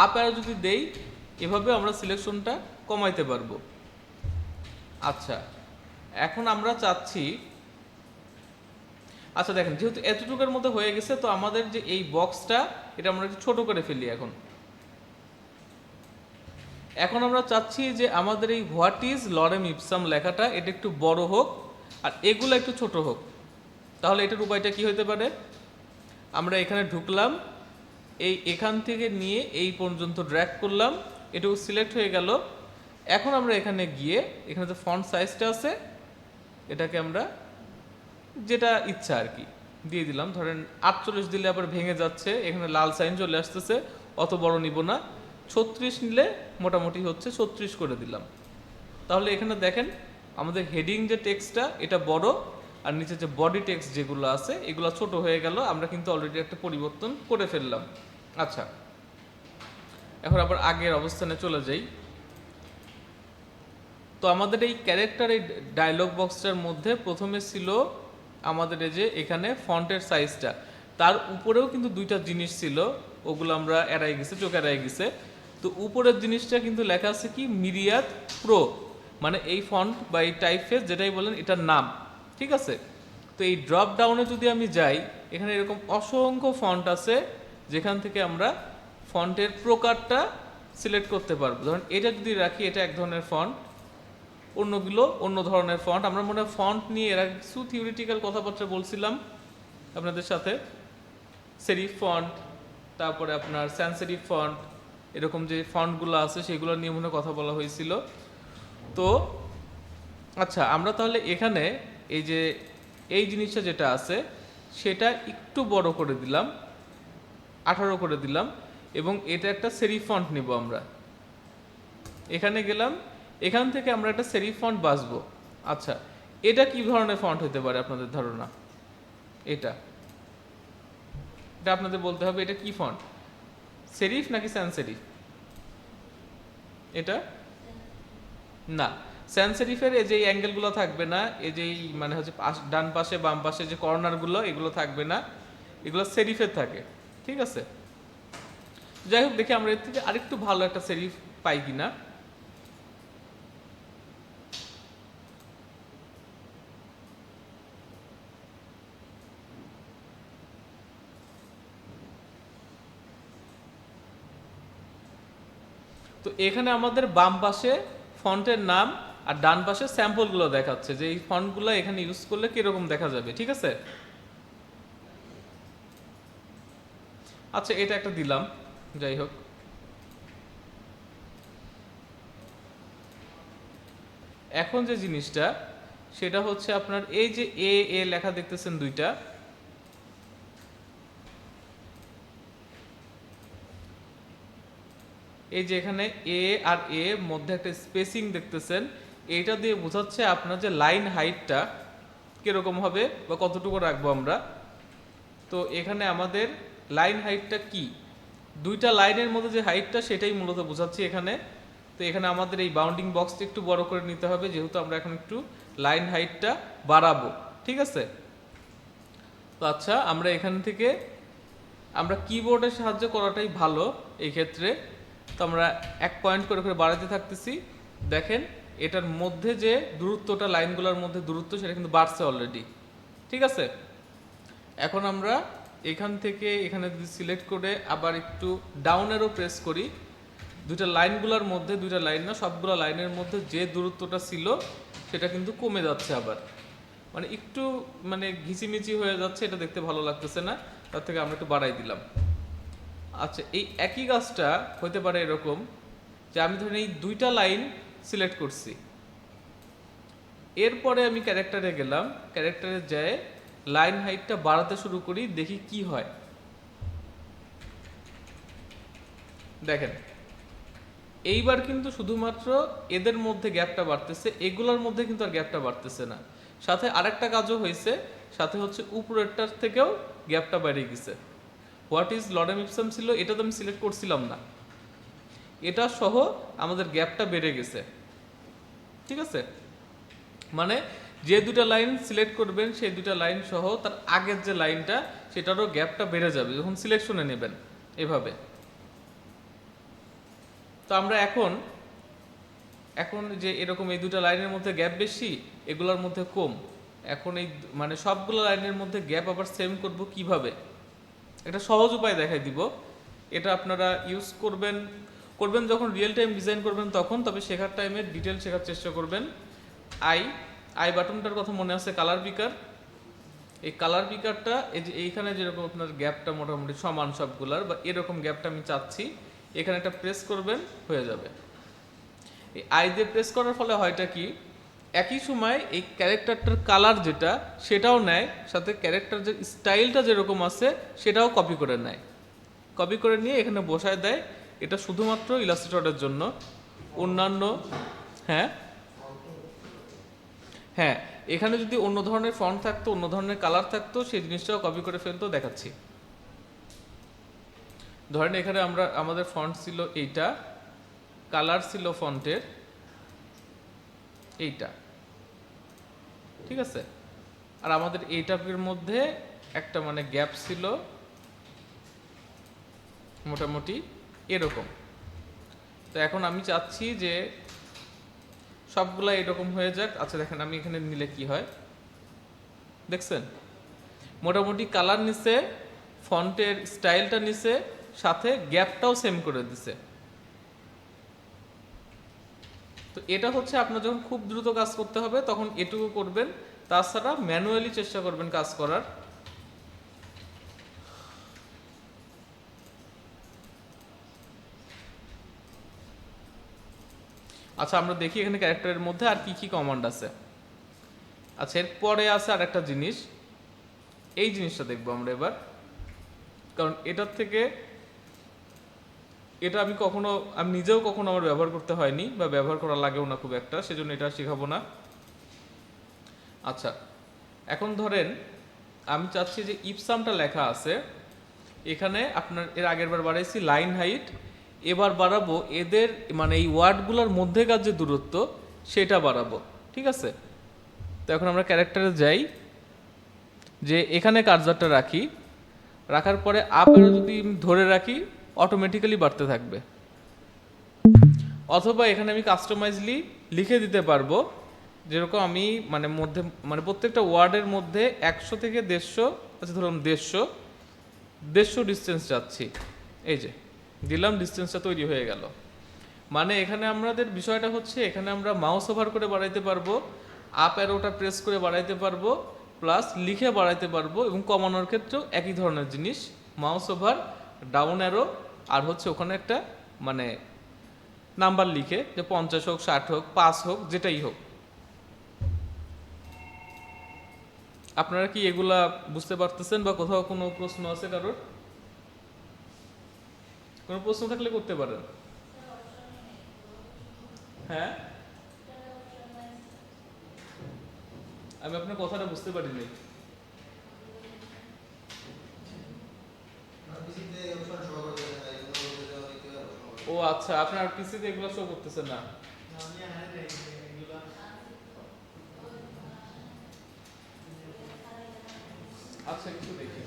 আপ অ্যারো যদি দেই এভাবে আমরা সিলেকশনটা কমাইতে পারবো। আচ্ছা এখন আমরা চাচ্ছি, আচ্ছা দেখেন যেহেতু এতটুকুর মধ্যে হয়ে গেছে, তো আমাদের যে এই বক্সটা এটা আমরা একটু ছোট করে ফেলি। এখন আমরা চাচ্ছি যে আমাদের এই হোয়াট ইজ লরেম ইপসাম লেখাটা এটা একটু বড় হোক আর এগুলো একটু ছোট হোক। তাহলে এটার উপায়টা কি হতে পারে, আমরা এখানে ঢুকলাম, এখান থেকে নিয়ে এই পর্যন্ত ড্র্যাগ করলাম, এটুকু সিলেক্ট হয়ে গেল। এখন আমরা এখানে গিয়ে এখানে যে ফন্ট সাইজটা আছে এটাকে আমরা যেটা ইচ্ছা আর কি দিয়ে দিলাম। ধরেন 48 দিলে আবার ভেঙে যাচ্ছে, এখানে লাল সাইন চলে আসতেছে, অত বড় নিব না। 36 নিলে মোটামুটি হচ্ছে 36 করে দিলাম। তাহলে এখানে দেখেন আমাদের হেডিং যে টেক্সটটা এটা বড়, আর নিচে যে বডি টেক্সট যেগুলো আছে এগুলো ছোট হয়ে গেল। আমরা কিন্তু অলরেডি একটা পরিবর্তন করে ফেললাম। আচ্ছা, এখন আবার আগের অবস্থানে চলে যাই। তো আমাদের এই ক্যারেক্টার এই ডায়লগ বক্সটার মধ্যে প্রথমে ছিল আমাদের এই যে এখানে ফন্টের সাইজটা, তার উপরেও কিন্তু দুইটা জিনিস ছিল, ওগুলো আমরা এড়াই গেছে, চোখ এড়াই গেছে। তো উপরের জিনিসটা কিন্তু লেখা আছে কি মিরিয়াদ প্রো, মানে এই ফন্ট বা এই টাইপফেস যেটাই বলেন এটার নাম, ঠিক আছে। তো এই ড্রপ ডাউনে যদি আমি যাই, এখানে এরকম অসংখ্য ফন্ট আছে যেখান থেকে আমরা ফন্টের প্রকারটা সিলেক্ট করতে পারবো। ধরুন এটা যদি রাখি, এটা এক ধরনের ফন্ট, অন্যগুলো অন্য ধরনের ফন্ট। আমরা মনে হয় ফন্ট নিয়ে এর আগে কিছু থিওরিটিক্যাল কথাবার্তা বলছিলাম আপনাদের সাথে, সেরিফ ফন্ট, তারপরে আপনার স্যান্স-সেরিফ ফন্ট, এরকম যে ফন্টগুলো আছে সেগুলো নিয়ে মনে হয় কথা বলা হয়েছিল। তো আচ্ছা, আমরা তাহলে এখানে এই যে এই জিনিসটা যেটা আছে সেটা একটু বড় করে দিলাম, 18 করে দিলাম, এবং এটা একটা সেরিফ ফন্ট নিব আমরা। এখানে গেলাম, এখান থেকে আমরা একটা সেরিফ ফন্ট বাছবো। আচ্ছা, এটা কি ধরনের ফন্ট হতে পারে আপনাদের ধারণা? এটা আপনাদের বলতে হবে এটা কি ফন্ট, সেরিফ নাকি স্যান্স সেরিফ? এটা না, স্যান্স সেরিফের এই যে অ্যাঙ্গেলগুলো থাকবে না, এই যে মানে হচ্ছে ডান পাশে বাম পাশে যে কর্নারগুলো এগুলো থাকবে না, এগুলো সেরিফের থাকে, ঠিক আছে। যাই হোক, দেখি আমরা এর থেকে আরেকটু ভালো একটা সেরিফ পাই কিনা। তো এখানে আমাদের বাম পাশে ফন্টের নাম আর ডান পাশে স্যাম্পলগুলো দেখাচ্ছে যে এই ফন্টগুলো এখানে ইউজ করলে কিরকম দেখা যাবে, ঠিক আছে। আচ্ছা, এটা একটা দিলাম। যাই হোক, এখন যে জিনিসটা সেটা হচ্ছে আপনার এই যে এ এ লেখা দেখতেছেন দুইটা, এই যে এখানে এ আর এ মধ্যে একটা স্পেসিং দেখতেছেন, এইটা দিয়ে বোঝাচ্ছে আপনার যে লাইন হাইটটা কিরকম হবে বা কতটুকু রাখবো আমরা। তো এখানে আমাদের লাইন হাইটটা কি, দুইটা লাইনের মধ্যে যে হাইটটা সেটাই মূলত বোঝাচ্ছি এখানে। তো এখানে আমাদের এই বাউন্ডিং বক্সটা একটু বড় করে নিতে হবে, যেহেতু আমরা এখন একটু লাইন হাইটটা বাড়াবো, ঠিক আছে। তো আচ্ছা, আমরা এখান থেকে আমরা কিবোর্ডের সাহায্যে করাটাই ভালো এই ক্ষেত্রে। তো আমরা 1 পয়েন্ট করে করে বাড়াতে থাকতেছি। দেখেন এটার মধ্যে যে দূরত্বটা, লাইনগুলোর মধ্যে দূরত্ব, সেটা কিন্তু বাড়ছে অলরেডি, ঠিক আছে। এখন আমরা এখান থেকে এখানে যদি সিলেক্ট করে আবার একটু ডাউন অ্যারো প্রেস করি, দুইটা লাইনগুলোর মধ্যে, দুইটা লাইন না সবগুলো লাইনের মধ্যে যে দূরত্বটা ছিল সেটা কিন্তু কমে যাচ্ছে আবার, মানে একটু মানে ঘিচিমিচি হয়ে যাচ্ছে, এটা দেখতে ভালো লাগতেছে না, তার থেকে আমরা একটু বাড়াই দিলাম। আচ্ছা, এই একই কাজটা হতে পারে এরকম যে আমি ধরেন এই দুইটা লাইন সিলেক্ট করছি, এরপরে আমি ক্যারেক্টারে গেলাম, ক্যারেক্টারে যায় লাইন হাইটটা বাড়াতে শুরু করি, দেখি কি হয়। দেখেন এইবার কিন্তু শুধুমাত্র এদের মধ্যে গ্যাপটা বাড়তেছে, এগুলোর মধ্যে কিন্তু আর গ্যাপটা বাড়তেছে না। সাথে আরেকটা কাজও হয়েছে, সাথে হচ্ছে উপরেরটার থেকেও গ্যাপটা বেড়ে গেছে। হোয়াট ইজ লরেম ইপসাম ছিল, এটা তো আমি সিলেক্ট করছিলাম না, এটা সহ আমাদের গ্যাপটা বেড়ে গেছে, ঠিক আছে। মানে যে দুটা লাইন সিলেক্ট করবেন সেই দুটা লাইন সহ তার আগের যে লাইনটা সেটারও গ্যাপটা বেড়ে যাবে যখন সিলেকশনে নেবেন, এভাবে। তো আমরা এখন যে এরকম এই দুটো লাইনের মধ্যে গ্যাপ বেশি, এগুলোর মধ্যে কম, এখন এই মানে সবগুলো লাইনের মধ্যে গ্যাপ আবার সেম করব কিভাবে, একটা সহজ উপায় দেখাই দিব। এটা আপনারা ইউজ করবেন যখন রিয়েল টাইম ডিজাইন করবেন তখন, তবে শেখার টাইমে ডিটেল শেখার চেষ্টা করবেন। আই বাটনটার কথা মনে আছে, কালার পিকার, এই কালার পিকারটা এই যে এইখানে যেরকম আপনার গ্যাপটা মোটামুটি সমান সবগুলার বা এরকম গ্যাপটা আমি চাচ্ছি, এখানে একটা প্রেস করবেন, হয়ে যাবে। এই আই দিয়ে প্রেস করার ফলে হয়টা কি, একই সময় এই ক্যারেক্টারটার কালার যেটা সেটাও নেয়, সাথে ক্যারেক্টার যে স্টাইলটা যেরকম আছে সেটাও কপি করে নেয়। কপি করে নিয়ে এখানে বসায় দেয়। এটা শুধুমাত্র ইলাস্ট্রেটরের জন্য। অন্যান্য হ্যাঁ হ্যাঁ এখানে যদি অন্য ধরনের ফন্ট থাকতো, অন্য ধরনের কালার থাকতো, সেই জিনিসটাও কপি করে ফেলতো, দেখাচ্ছি। ধরেন এখানে আমাদের ফন্ট ছিল এইটা, কালার ছিল ফন্টের এইটা, ঠিক আছে। আর আমাদের এইটার মধ্যে একটা মানে গ্যাপ ছিল মোটামুটি এরকম। তো এখন আমি চাচ্ছি যে সবগুলা এরকম হয়ে যাক। আচ্ছা দেখেন আমি এখানে নিলে কি হয় দেখছেন, মোটামুটি কালার নিছে, ফন্টের স্টাইলটা নিছে, সাথে গ্যাপটাও সেম করে দিছে। তো এটা হচ্ছে আপনার যখন খুব দ্রুত কাজ করতে হবে তখন এটুকু করবেন, তাছাড়া ম্যানুয়ালি চেষ্টা করবেন কাজ করার। আচ্ছা আমরা দেখি এখানে ক্যারেক্টারের মধ্যে আর কি কি কমান্ড আছে। আচ্ছা এরপরে আছে আর একটা জিনিস, এই জিনিসটা দেখবো আমরা এবার, কারণ এটার থেকে এটা আমি নিজেও কখনো আমার ব্যবহার করতে হয়নি বা ব্যবহার করা লাগেও না খুব একটা, সেজন্য এটা শেখাবো না। আচ্ছা এখন ধরেন আমি চাচ্ছি যে ইপসামটা লেখা আছে এখানে, আপনার এর আগের বার বাড়াইছি লাইন হাইট, এবার বাড়াবো এদের মানে এই ওয়ার্ডগুলোর মধ্যেকার যে দূরত্ব সেটা বাড়াবো, ঠিক আছে। তো এখন আমরা ক্যারেক্টারে যাই, যে এখানে কার্সারটা রাখি, রাখার পরে আপেরও যদি ধরে রাখি অটোমেটিক্যালি বাড়তে থাকবে। অথবা এখানে আমি কাস্টমাইজলি লিখে দিতে পারবো, যেরকম আমি মানে প্রত্যেকটা ওয়ার্ডের মধ্যে 100 থেকে 150, আচ্ছা ধরুন 150 ডিস্টেন্স যাচ্ছি, এই যে দিলাম, ডিস্টেন্সটা তৈরি হয়ে গেল। মানে এখানে আমাদের বিষয়টা হচ্ছে এখানে আমরা মাউস ওভার করে বাড়াইতে পারবো, আপ অ্যারোটা প্রেস করে বাড়াইতে পারবো, প্লাস লিখে বাড়াইতে পারবো, এবং কমানোর ক্ষেত্রেও একই ধরনের জিনিস, মাউস ওভার, ডাউন অ্যারো, আর হচ্ছে ওখানে একটা মানে নাম্বার লিখে, যে 50 হোক, 60 হোক, 5 হোক, যেটাই হোক। আপনারা কি এগুলা বুঝতে পারতেছেন, বা কোথাও কোনো প্রশ্ন আছে কারোর? কোনো প্রশ্ন থাকলে করতে পারেন। হ্যাঁ আমি আপনার কথাটা বুঝতে পারিনি। ও আচ্ছা, আপনার পিসিতে এগুলো শো করতেছে না। আচ্ছা একটু দেখি।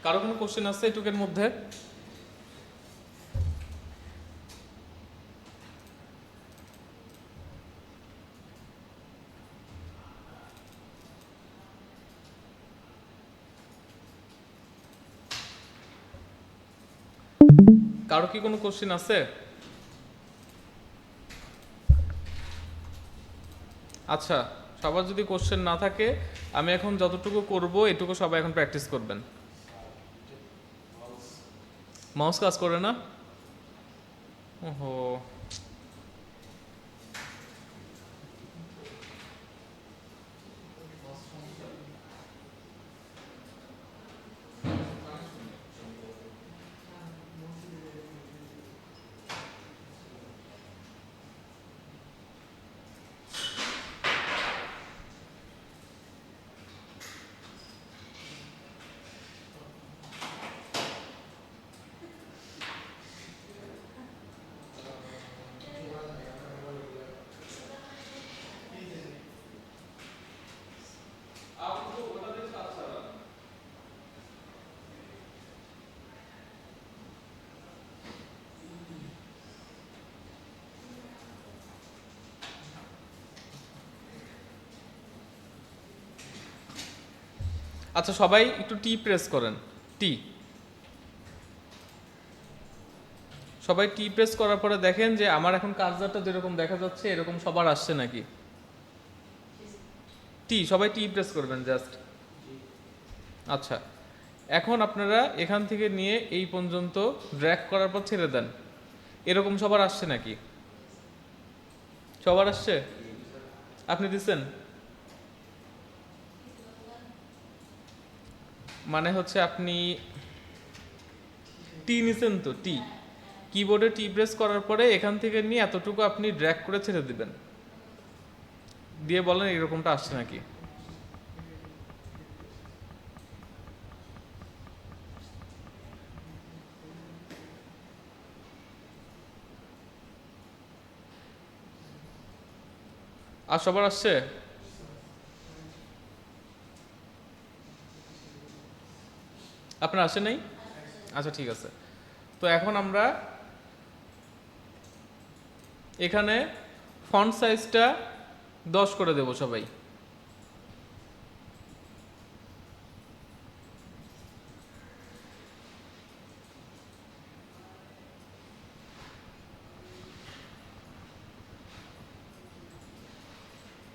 কারো কোনো কোশ্চেন আছে এটুকের মধ্যে? কারো কি কোনো কোশ্চেন আছে? আচ্ছা সবার যদি কোশ্চেন না থাকে, আমি এখন যতটুকু করব এটুকু সবাই এখন প্র্যাকটিস করবেন। মাউস কাজ করে না? ওহো, আচ্ছা সবাই একটু টি প্রেস করেন, টি। সবাই টি প্রেস করার পরে দেখেন যে আমার এখন কার্সারটা যেরকম দেখা যাচ্ছে এরকম সবার আসছে নাকি। টি, সবাই টি প্রেস করবেন জাস্ট। আচ্ছা, এখন আপনারা এখান থেকে নিয়ে এই পর্যন্ত ড্র্যাগ করার পর ছেড়ে দেন। এরকম সবার আসছে নাকি? সবার আসছে? আপনি দিচ্ছেন? মানে হচ্ছে আপনি টি নিছেন তো, টি কিবোর্ডে টি প্রেস করার পরে এখান থেকে নিয়ে এতটুকু আপনি ড্র্যাগ করে ছেড়ে দিবেন, দিয়ে বলেন এরকমটা আসছে নাকি। আর সবার আসছে? আপনার আসে নাই? আচ্ছা ঠিক আছে। তো এখন আমরা এখানে ফন্ট সাইজটা 10 করে দেব সবাই।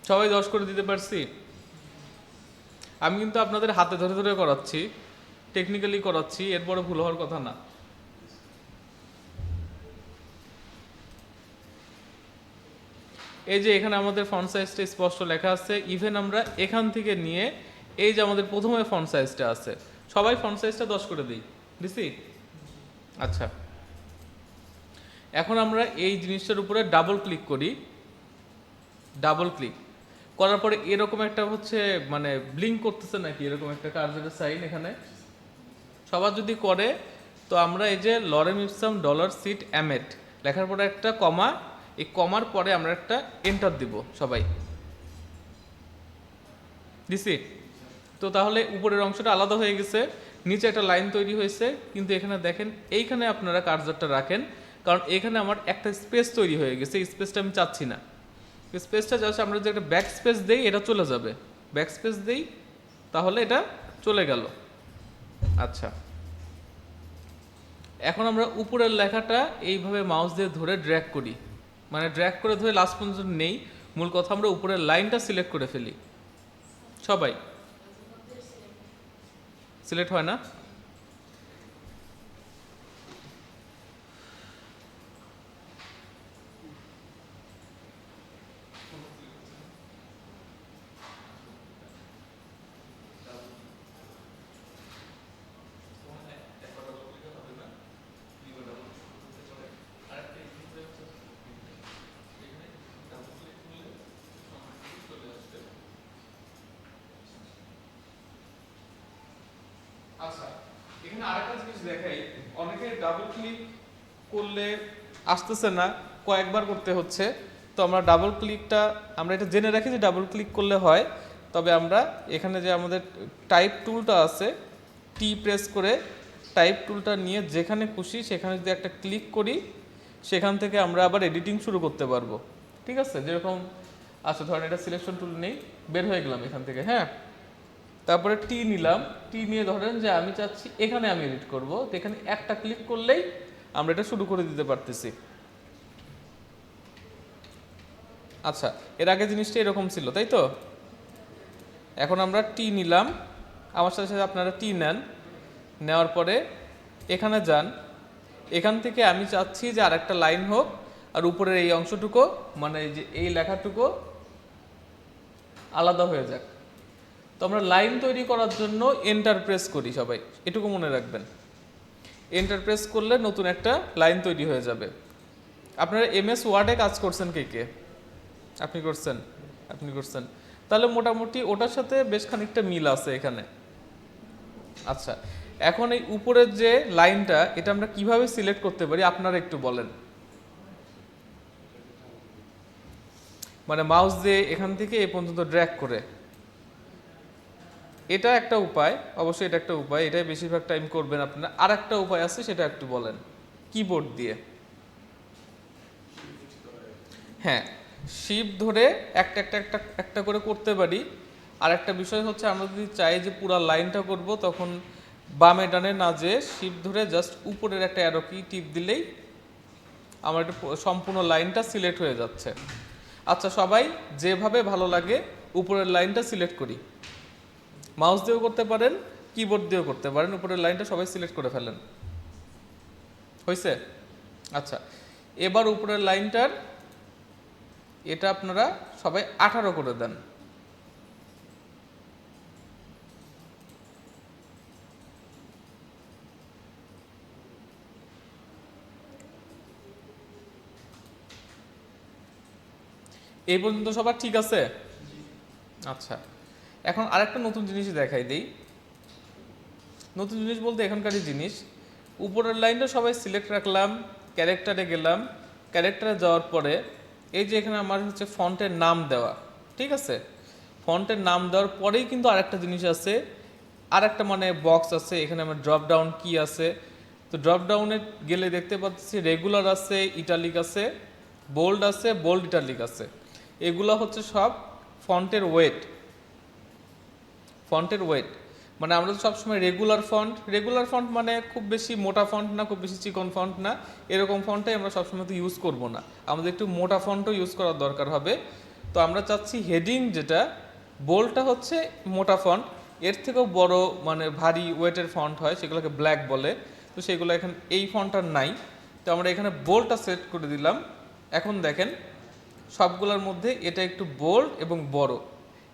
সবাই 10 করে দিতে পারছি? আমি কিন্তু আপনাদের হাতে ধরে ধরে করাচ্ছি, টেকনিক্যালি করাচ্ছি, এরপরে ভুল হওয়ার কথা না। এই যে এখানে আমাদের ফন্ট সাইজটা স্পষ্ট লেখা আছে, ইভেন আমরা এখান থেকে নিয়ে এই যে আমাদের প্রথমে ফন্ট সাইজটা আছে, সবাই ফন্ট সাইজটা 10 করে দিই, দিছি? আচ্ছা, এখন আমরা এই জিনিসটার উপরে ডাবল ক্লিক করি। ডাবল ক্লিক করার পরে এরকম একটা হচ্ছে মানে ব্লিঙ্ক করতেছে নাকি, এরকম একটা কার্সারের সাইন এখানে সবার যদি করে, তো আমরা এই যে লরেম ইপসাম ডলার সিট অ্যামেট লেখার পরে একটা কমা, এই কমার পরে আমরা একটা এন্টার দিব সবাই, দিছি? তো তাহলে উপরের অংশটা আলাদা হয়ে গেছে, নিচে একটা লাইন তৈরি হয়েছে, কিন্তু এখানে দেখেন এইখানে আপনারা কার্সারটা রাখেন, কারণ এখানে আমার একটা স্পেস তৈরি হয়ে গেছে, এই স্পেসটা আমি চাচ্ছি না। স্পেসটা জাস্ট আমরা যে একটা ব্যাক স্পেস দেই এটা চলে যাবে, ব্যাক স্পেস দেই তাহলে এটা চলে গেল। আচ্ছা, এখন আমরা উপরের লেখাটা এইভাবে মাউস দিয়ে ধরে ড্র্যাগ করি, মানে ড্র্যাগ করে ধরে লাস্ট পর্যন্ত নেই, মূল কথা আমরা উপরের লাইনটা সিলেক্ট করে ফেলি। সবাই সিলেক্ট হয় না? আচ্ছা, এখানে আরেকটা জিনিস দেখাই, অনেকে ডাবল ক্লিক করলে আসতেছে না, কয়েকবার করতে হচ্ছে। তো আমরা ডাবল ক্লিকটা আমরা এটা জেনে রাখি যে ডাবল ক্লিক করলে হয়, তবে আমরা এখানে যে আমাদের টাইপ টুলটা আছে, টি প্রেস করে টাইপ টুলটা নিয়ে যেখানে খুশি সেখানে যদি একটা ক্লিক করি, সেখান থেকে আমরা আবার এডিটিং শুরু করতে পারবো। ঠিক আছে, যেরকম আচ্ছা ধরেন এটা সিলেকশন টুল নেই, বের হয়ে গেলাম এখান থেকে, হ্যাঁ, তারপরে টি নিলাম, টি নিয়ে ধরেন যে আমি চাচ্ছি এখানে আমি এডিট করব, তো এখানে একটা ক্লিক করলেই আমরা এটা শুরু করে দিতে পারতেছি। আচ্ছা, এর আগে জিনিসটা এরকম ছিল তাই তো? এখন আমরা টি নিলাম, আমার সাথে সাথে আপনারা টি নেন, নেওয়ার পরে এখানে যান, এখান থেকে আমি চাচ্ছি যে আরেকটা লাইন হোক, আর উপরের এই অংশটুকু মানে যে এই লেখাটুকু আলাদা হয়ে যাক। তো আমরা লাইন তৈরি করার জন্য এন্টার প্রেস করি সবাই, এটুকু মনে রাখবেন। এন্টার প্রেস করলে নতুন একটা লাইন তৈরি হয়ে যাবে। আপনারা এমএস ওয়ার্ডে কাজ করছেন কে কে? আপনি করছেন, আপনি করছেন, তাহলে মোটামুটি ওটার সাথে বেশ খানিকটা মিল আছে এখানে। আচ্ছা, এখন এই উপরের যে লাইনটা এটা আমরা কিভাবে সিলেক্ট করতে পারি আপনারা একটু বলেন। মানে মাউস দিয়ে এখান থেকে এই পর্যন্ত ড্র্যাগ করে, এটা একটা উপায়, অবশ্যই এটা একটা উপায়, এটাই বেশিরভাগ টাইম করবেন আপনারা। আর একটা উপায় আছে, সেটা একটু বলেন। কিবোর্ড দিয়ে, হ্যাঁ, শিফট ধরে একটা একটা একটা একটা করে করতে পারি, আর একটা বিষয় হচ্ছে আমরা যদি চাই যে পুরো লাইনটা করব, তখন বামে ডানে না যে শিফট ধরে জাস্ট উপরের একটা অ্যারো কি টিপ দিলেই আমার এটা সম্পূর্ণ লাইনটা সিলেক্ট হয়ে যাচ্ছে। আচ্ছা, সবাই যেভাবে ভালো লাগে উপরের লাইনটা সিলেক্ট করি। মাউস দিয়েও করতে পারেন, কিবোর্ড দিয়েও করতে পারেন। উপরের লাইনটা সবাই সিলেক্ট করে ফেলেন। হয়েছে? আচ্ছা, এবার উপরের লাইনটার এটা আপনারা সবাই 18 করে দেন। এই পর্যন্ত সবার ঠিক আছে? আচ্ছা, এখন আরেকটা নতুন জিনিস দেখাই দিই। নতুন জিনিস বলতে এখানকারই জিনিস। উপরের লাইনটা সবাই সিলেক্ট রাখলাম, ক্যারেক্টারে গেলাম। ক্যারেক্টারে যাওয়ার পরে এই যে এখানে আমার হচ্ছে ফন্টের নাম দেওয়া, ঠিক আছে? ফন্টের নাম দেওয়ার পরেই কিন্তু আরেকটা জিনিস আছে, আরেকটা মানে বক্স আছে। এখানে আমার ড্রপ ডাউন কি আছে। তো ড্রপ ডাউনে গেলে দেখতে পাচ্ছি রেগুলার আছে, ইটালিক আছে, বোল্ড আছে, বোল্ড ইটালিক আছে। এগুলো হচ্ছে সব ফন্টের ওয়েট। ফন্টের ওয়েট মানে আমরা তো সবসময় রেগুলার ফন্ট মানে খুব বেশি মোটা ফন্ট না, খুব বেশি চিকন ফন্ট না, এরকম ফন্টটাই আমরা সবসময় তো ইউজ করব না। আমাদের একটু মোটা ফন্টও ইউজ করার দরকার হবে। তো আমরা চাচ্ছি হেডিং যেটা বোল্ডটা হচ্ছে মোটা ফন্ট, এর থেকেও বড় মানে ভারী ওয়েটের ফন্ট হয়, সেগুলোকে ব্ল্যাক বলে। তো সেগুলো এখানে এই ফন্টটা নাই। তো আমরা এখানে বোল্ডটা সেট করে দিলাম। এখন দেখেন সবগুলোর মধ্যে এটা একটু বোল্ড এবং বড়।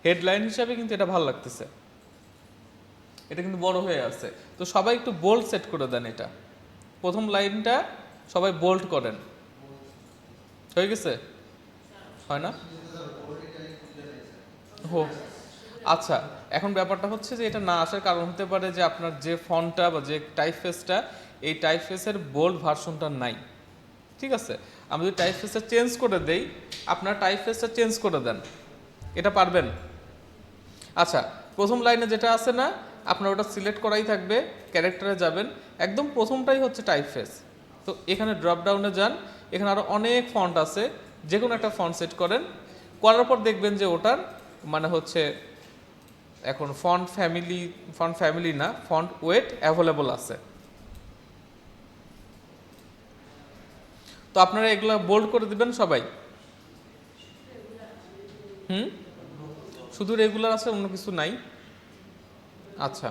হেডলাইন হিসাবে কিন্তু এটা ভালো লাগতেছে, এটা কিন্তু বড় হয়ে আছে। তো সবাই একটু বোল্ড সেট করে দেন। এটা প্রথম লাইনটা সবাই বোল্ড করেন। হয়ে গেছে? হয় না? হো, আচ্ছা, এখন ব্যাপারটা হচ্ছে যে এটা না আসার কারণ হতে পারে যে আপনার যে ফন্টটা বা যে টাইপফেসটা, এই টাইপফেসের বোল্ড ভার্সনটা নাই। ঠিক আছে, আমি যদি টাইপফেসটা চেঞ্জ করে দেই, আপনার টাইপফেসটা চেঞ্জ করে দেন, এটা পারবেন? আচ্ছা, প্রথম লাইনে যেটা আছে না, আপনার ওটা সিলেক্ট করাই থাকবে। ক্যারেক্টারে যাবেন, একদম প্রথমটাই হচ্ছে টাইপফেস। তো এখানে ড্রপ ডাউনে যান, এখানে আরও অনেক ফন্ট আছে, যে কোনো একটা ফন্ট সেট করেন। করার পর দেখবেন যে ওটার মানে হচ্ছে এখন ফন্ট ফ্যামিলি না, ফন্ট ওয়েট অ্যাভেলেবল আছে। তো আপনারা এগুলো বোল্ড করে দিবেন সবাই। শুধু রেগুলার আছে, অন্য কিছু নাই? আচ্ছা,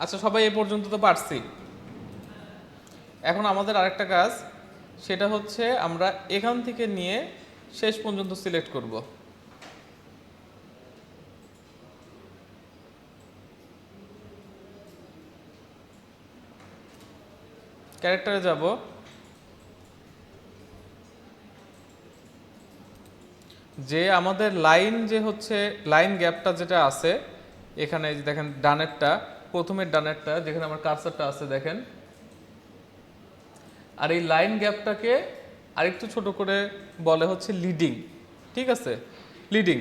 আচ্ছা, সবাই এ পর্যন্ত তো পারছি। এখন আমাদের আরেকটা কাজ, সেটা হচ্ছে আমরা এখান থেকে নিয়ে শেষ পর্যন্ত সিলেক্ট করব। ক্যারেক্টারে যাব, যে আমাদের লাইন যে হচ্ছে লাইন গ্যাপটা যেটা আছে এখানে, যে দেখেন ডানেরটা, প্রথমের ডানেরটা যেখানে আমার কার্সারটা আছে দেখেন, আর এই লাইন গ্যাপটাকে আরেকটু ছোট করে বলে হচ্ছে লিডিং। ঠিক আছে, লিডিং।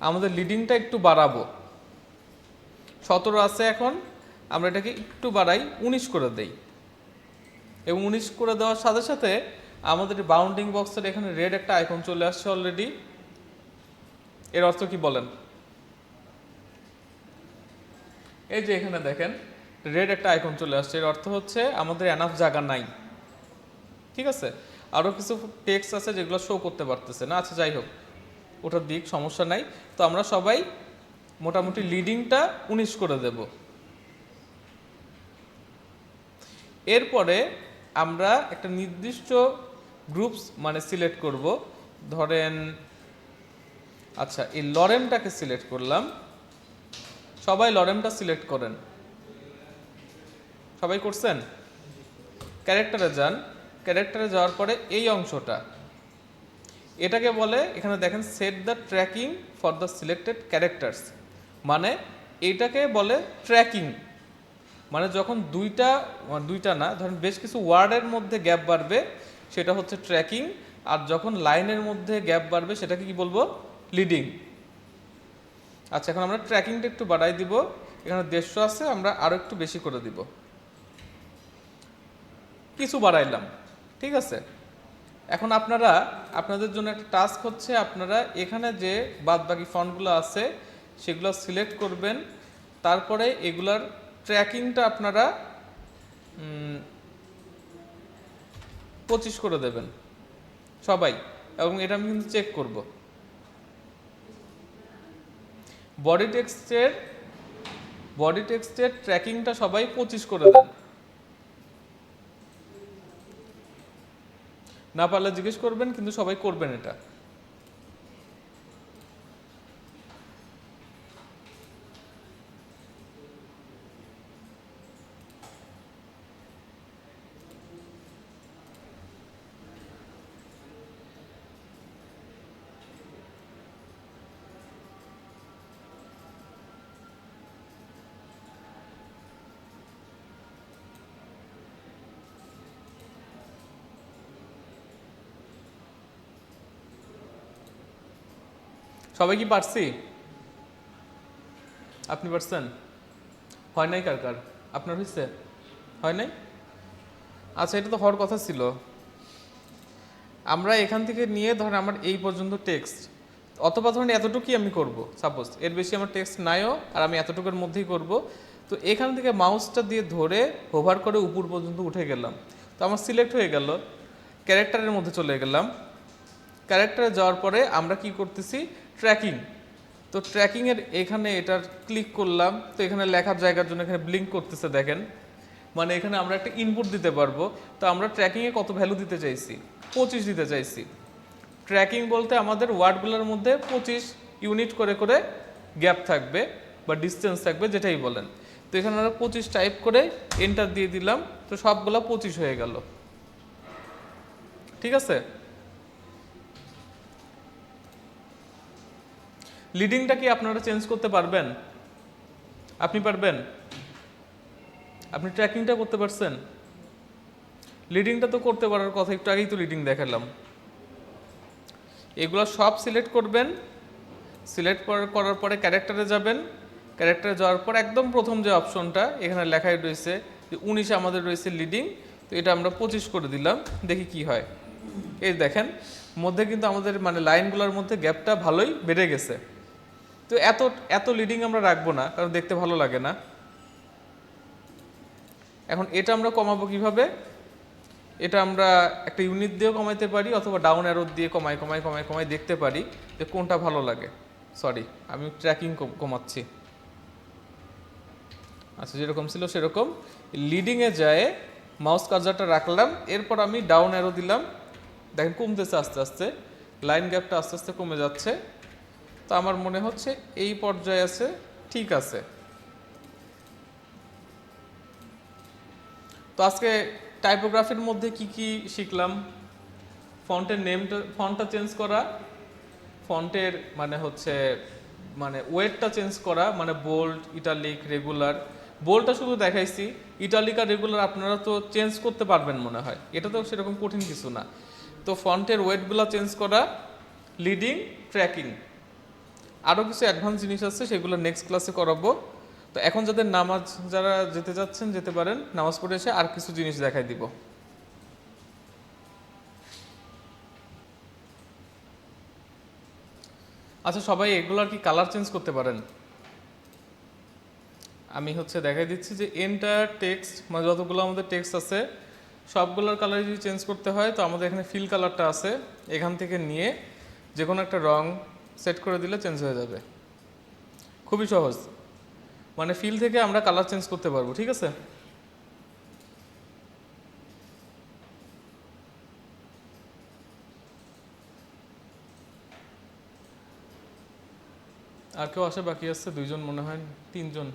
আমাদের লিডিংটা একটু বাড়াবো। 17 আছে এখন, আমরা এটাকে একটু বাড়াই, 19 করে দেই। এবং 19 করে দেওয়ার সাথে সাথে আমাদের বাউন্ডিং বক্সের এখানে রেড একটা আইকন চলে আসছে অলরেডি। এর অর্থ কি বলেন? এই যে এখানে দেখেন রেড একটা আইকন চলে আসছে, এর অর্থ হচ্ছে আমাদের এনাফ জায়গা নাই। ঠিক আছে, আরও কিছু টেক্সট আছে যেগুলো শো করতে পারতেছে না। আচ্ছা যাই হোক, ওটার দিক সমস্যা নাই। তো আমরা সবাই মোটামুটি লিডিংটা 19 করে দেব। এরপরে আমরা একটা নির্দিষ্ট গ্রুপস মানে সিলেক্ট করব। ধরেন আচ্ছা, এই লরেমটাকে সিলেক্ট করলাম। সবাই লরেমটা সিলেক্ট করেন। সবাই করছেন? ক্যারেক্টারে যান। ক্যারেক্টারে যাওয়ার পরে এই অংশটা, এটাকে বলে, এখানে দেখেন set the tracking for the selected characters, মানে এইটাকে বলে ট্র্যাকিং। মানে যখন দুইটা না, ধরেন বেশ কিছু ওয়ার্ডের মধ্যে গ্যাপ বাড়বে সেটা হচ্ছে ট্র্যাকিং, আর যখন লাইনের মধ্যে গ্যাপ বাড়বে সেটাকে কি বলবো? লিডিং। আচ্ছা, এখন আমরা ট্র্যাকিংটা একটু বাড়াই দিব। এখানে 150 আছে, আমরা আরও একটু বেশি করে দিব, কিছু বাড়াইলাম। ঠিক আছে, এখন আপনাদের জন্য একটা টাস্ক হচ্ছে, আপনারা এখানে যে বাদ বাকি ফন্টগুলো আছে সেগুলো সিলেক্ট করবেন। তারপরে এগুলার ট্র্যাকিংটা আপনারা 25 করে দেবেন সবাই, এবং এটা আমি কিন্তু চেক করব। বডি টেক্সটের ট্র্যাকিংটা সবাই 25 করে দেন। না পারলে জিজ্ঞেস করবেন, কিন্তু সবাই করবেন এটা। সবাই কি পারছি? আপনি পারছেন? হয় নাই? কার কার আপনার হয়েছে? হয় নাই? আচ্ছা, এটা তো হওয়ার কথা ছিল। আমরা এখান থেকে নিয়ে ধরেন আমার এই পর্যন্ত টেক্সট, অথবা ধরেন এতটুকুই আমি করব, সাপোজ এর বেশি আমার টেক্সট নাইও, আর আমি এতটুকুর মধ্যেই করব। তো এখান থেকে মাউসটা দিয়ে ধরে হোভার করে উপর পর্যন্ত উঠে গেলাম, তো আমার সিলেক্ট হয়ে গেল। ক্যারেক্টারের মধ্যে চলে গেলাম। ক্যারেক্টারে যাওয়ার পরে আমরা কি করতেছি? ট্র্যাকিং। তো ট্র্যাকিংয়ের এখানে এটার ক্লিক করলাম, তো এখানে লেখার জায়গার জন্য এখানে ব্লিঙ্ক করতেছে দেখেন, মানে এখানে আমরা একটা ইনপুট দিতে পারবো। তো আমরা ট্র্যাকিংয়ে কত ভ্যালু দিতে চাইছি? 25 দিতে চাইছি। ট্র্যাকিং বলতে আমাদের ওয়ার্ডগুলোর মধ্যে 25 ইউনিট করে করে গ্যাপ থাকবে বা ডিস্টেন্স থাকবে, যেটাই বলেন। তো এখানে আমরা 25 টাইপ করে এন্টার দিয়ে দিলাম, তো সবগুলো 25 হয়ে গেল। ঠিক আছে, লিডিংটা কি আপনারা চেঞ্জ করতে পারবেন? আপনি পারবেন? আপনি ট্র্যাকিংটা করতে পারছেন? লিডিংটা তো করতে পারার কথা, একটু আগেই তো লিডিং দেখালাম। এগুলো সব সিলেক্ট করবেন। সিলেক্ট করার পরে ক্যারেক্টারে যাবেন। ক্যারেক্টারে যাওয়ার পর একদম প্রথম যে অপশনটা এখানে লেখাই রয়েছে যে 19 আমাদের রয়েছে লিডিং, তো এটা আমরা 25 করে দিলাম, দেখি কি হয়। এই দেখেন মধ্যে কিন্তু আমাদের মানে লাইনগুলোর মধ্যে গ্যাপটা ভালোই বেড়ে গেছে। তো এত লিডিং আমরা রাখবো না, কারণ দেখতে ভালো লাগে না। এখন এটা আমরা কমাবো কিভাবে? এটা আমরা একটা ইউনিট দিয়েও কমাইতে পারি, অথবা ডাউন অ্যারো দিয়ে কমাই দেখতে পারি যে কোনটা ভালো লাগে। সরি, আমি ট্র্যাকিং কমাচ্ছি। আচ্ছা, যেরকম ছিল সেরকম লিডিংয়ে যায় মাউস কার্সারটা রাখলাম, এরপর আমি ডাউন অ্যারো দিলাম, দেখেন কমতেছে আস্তে আস্তে, লাইন গ্যাপটা আস্তে আস্তে কমে যাচ্ছে। তো আমার মনে হচ্ছে এই পর্যায়ে আছে, ঠিক আছে। তো আজকে টাইপোগ্রাফির মধ্যে কি কি শিখলাম? ফন্টের ফন্টটা চেঞ্জ করা, ফন্টের মানে হচ্ছে মানে ওয়েটটা চেঞ্জ করা, মানে বোল্ড, ইটালিক, রেগুলার, বোল্ডটা শুধু দেখাইছি, ইটালিকা রেগুলার আপনারা তো চেঞ্জ করতে পারবেন মনে হয়, এটা তো সেরকম কঠিন কিছু না। তো ফন্টের ওয়েটগুলো চেঞ্জ করা, লিডিং, ট্র্যাকিং, আরও কিছু অ্যাডভান্স জিনিস আছে, সেগুলো নেক্সট ক্লাসে করাবো। তো এখন যাদের নামাজ যারা যেতে যাচ্ছেন যেতে পারেন, নামাজ পড়ে এসে আর কিছু জিনিস দেখাই দিব। আচ্ছা, সবাই এগুলো আর কি কালার চেঞ্জ করতে পারেন? আমি দেখাই দিচ্ছি যে এন্টার টেক্সট, মানে যতগুলো আমাদের টেক্সট আছে সবগুলোর কালার যদি চেঞ্জ করতে হয়, তো আমাদের এখানে ফিল কালারটা আছে, এখান থেকে নিয়ে যে কোনো একটা রং সেট করে দিলে চেঞ্জ হয়ে যাবে। খুবই সহজ, মানে ফিল থেকে আমরা কালার চেঞ্জ করতে পারবো। ঠিক আছে, আর কেউ আসে বাকি আছে? 2জন মনে হয়, 3জন।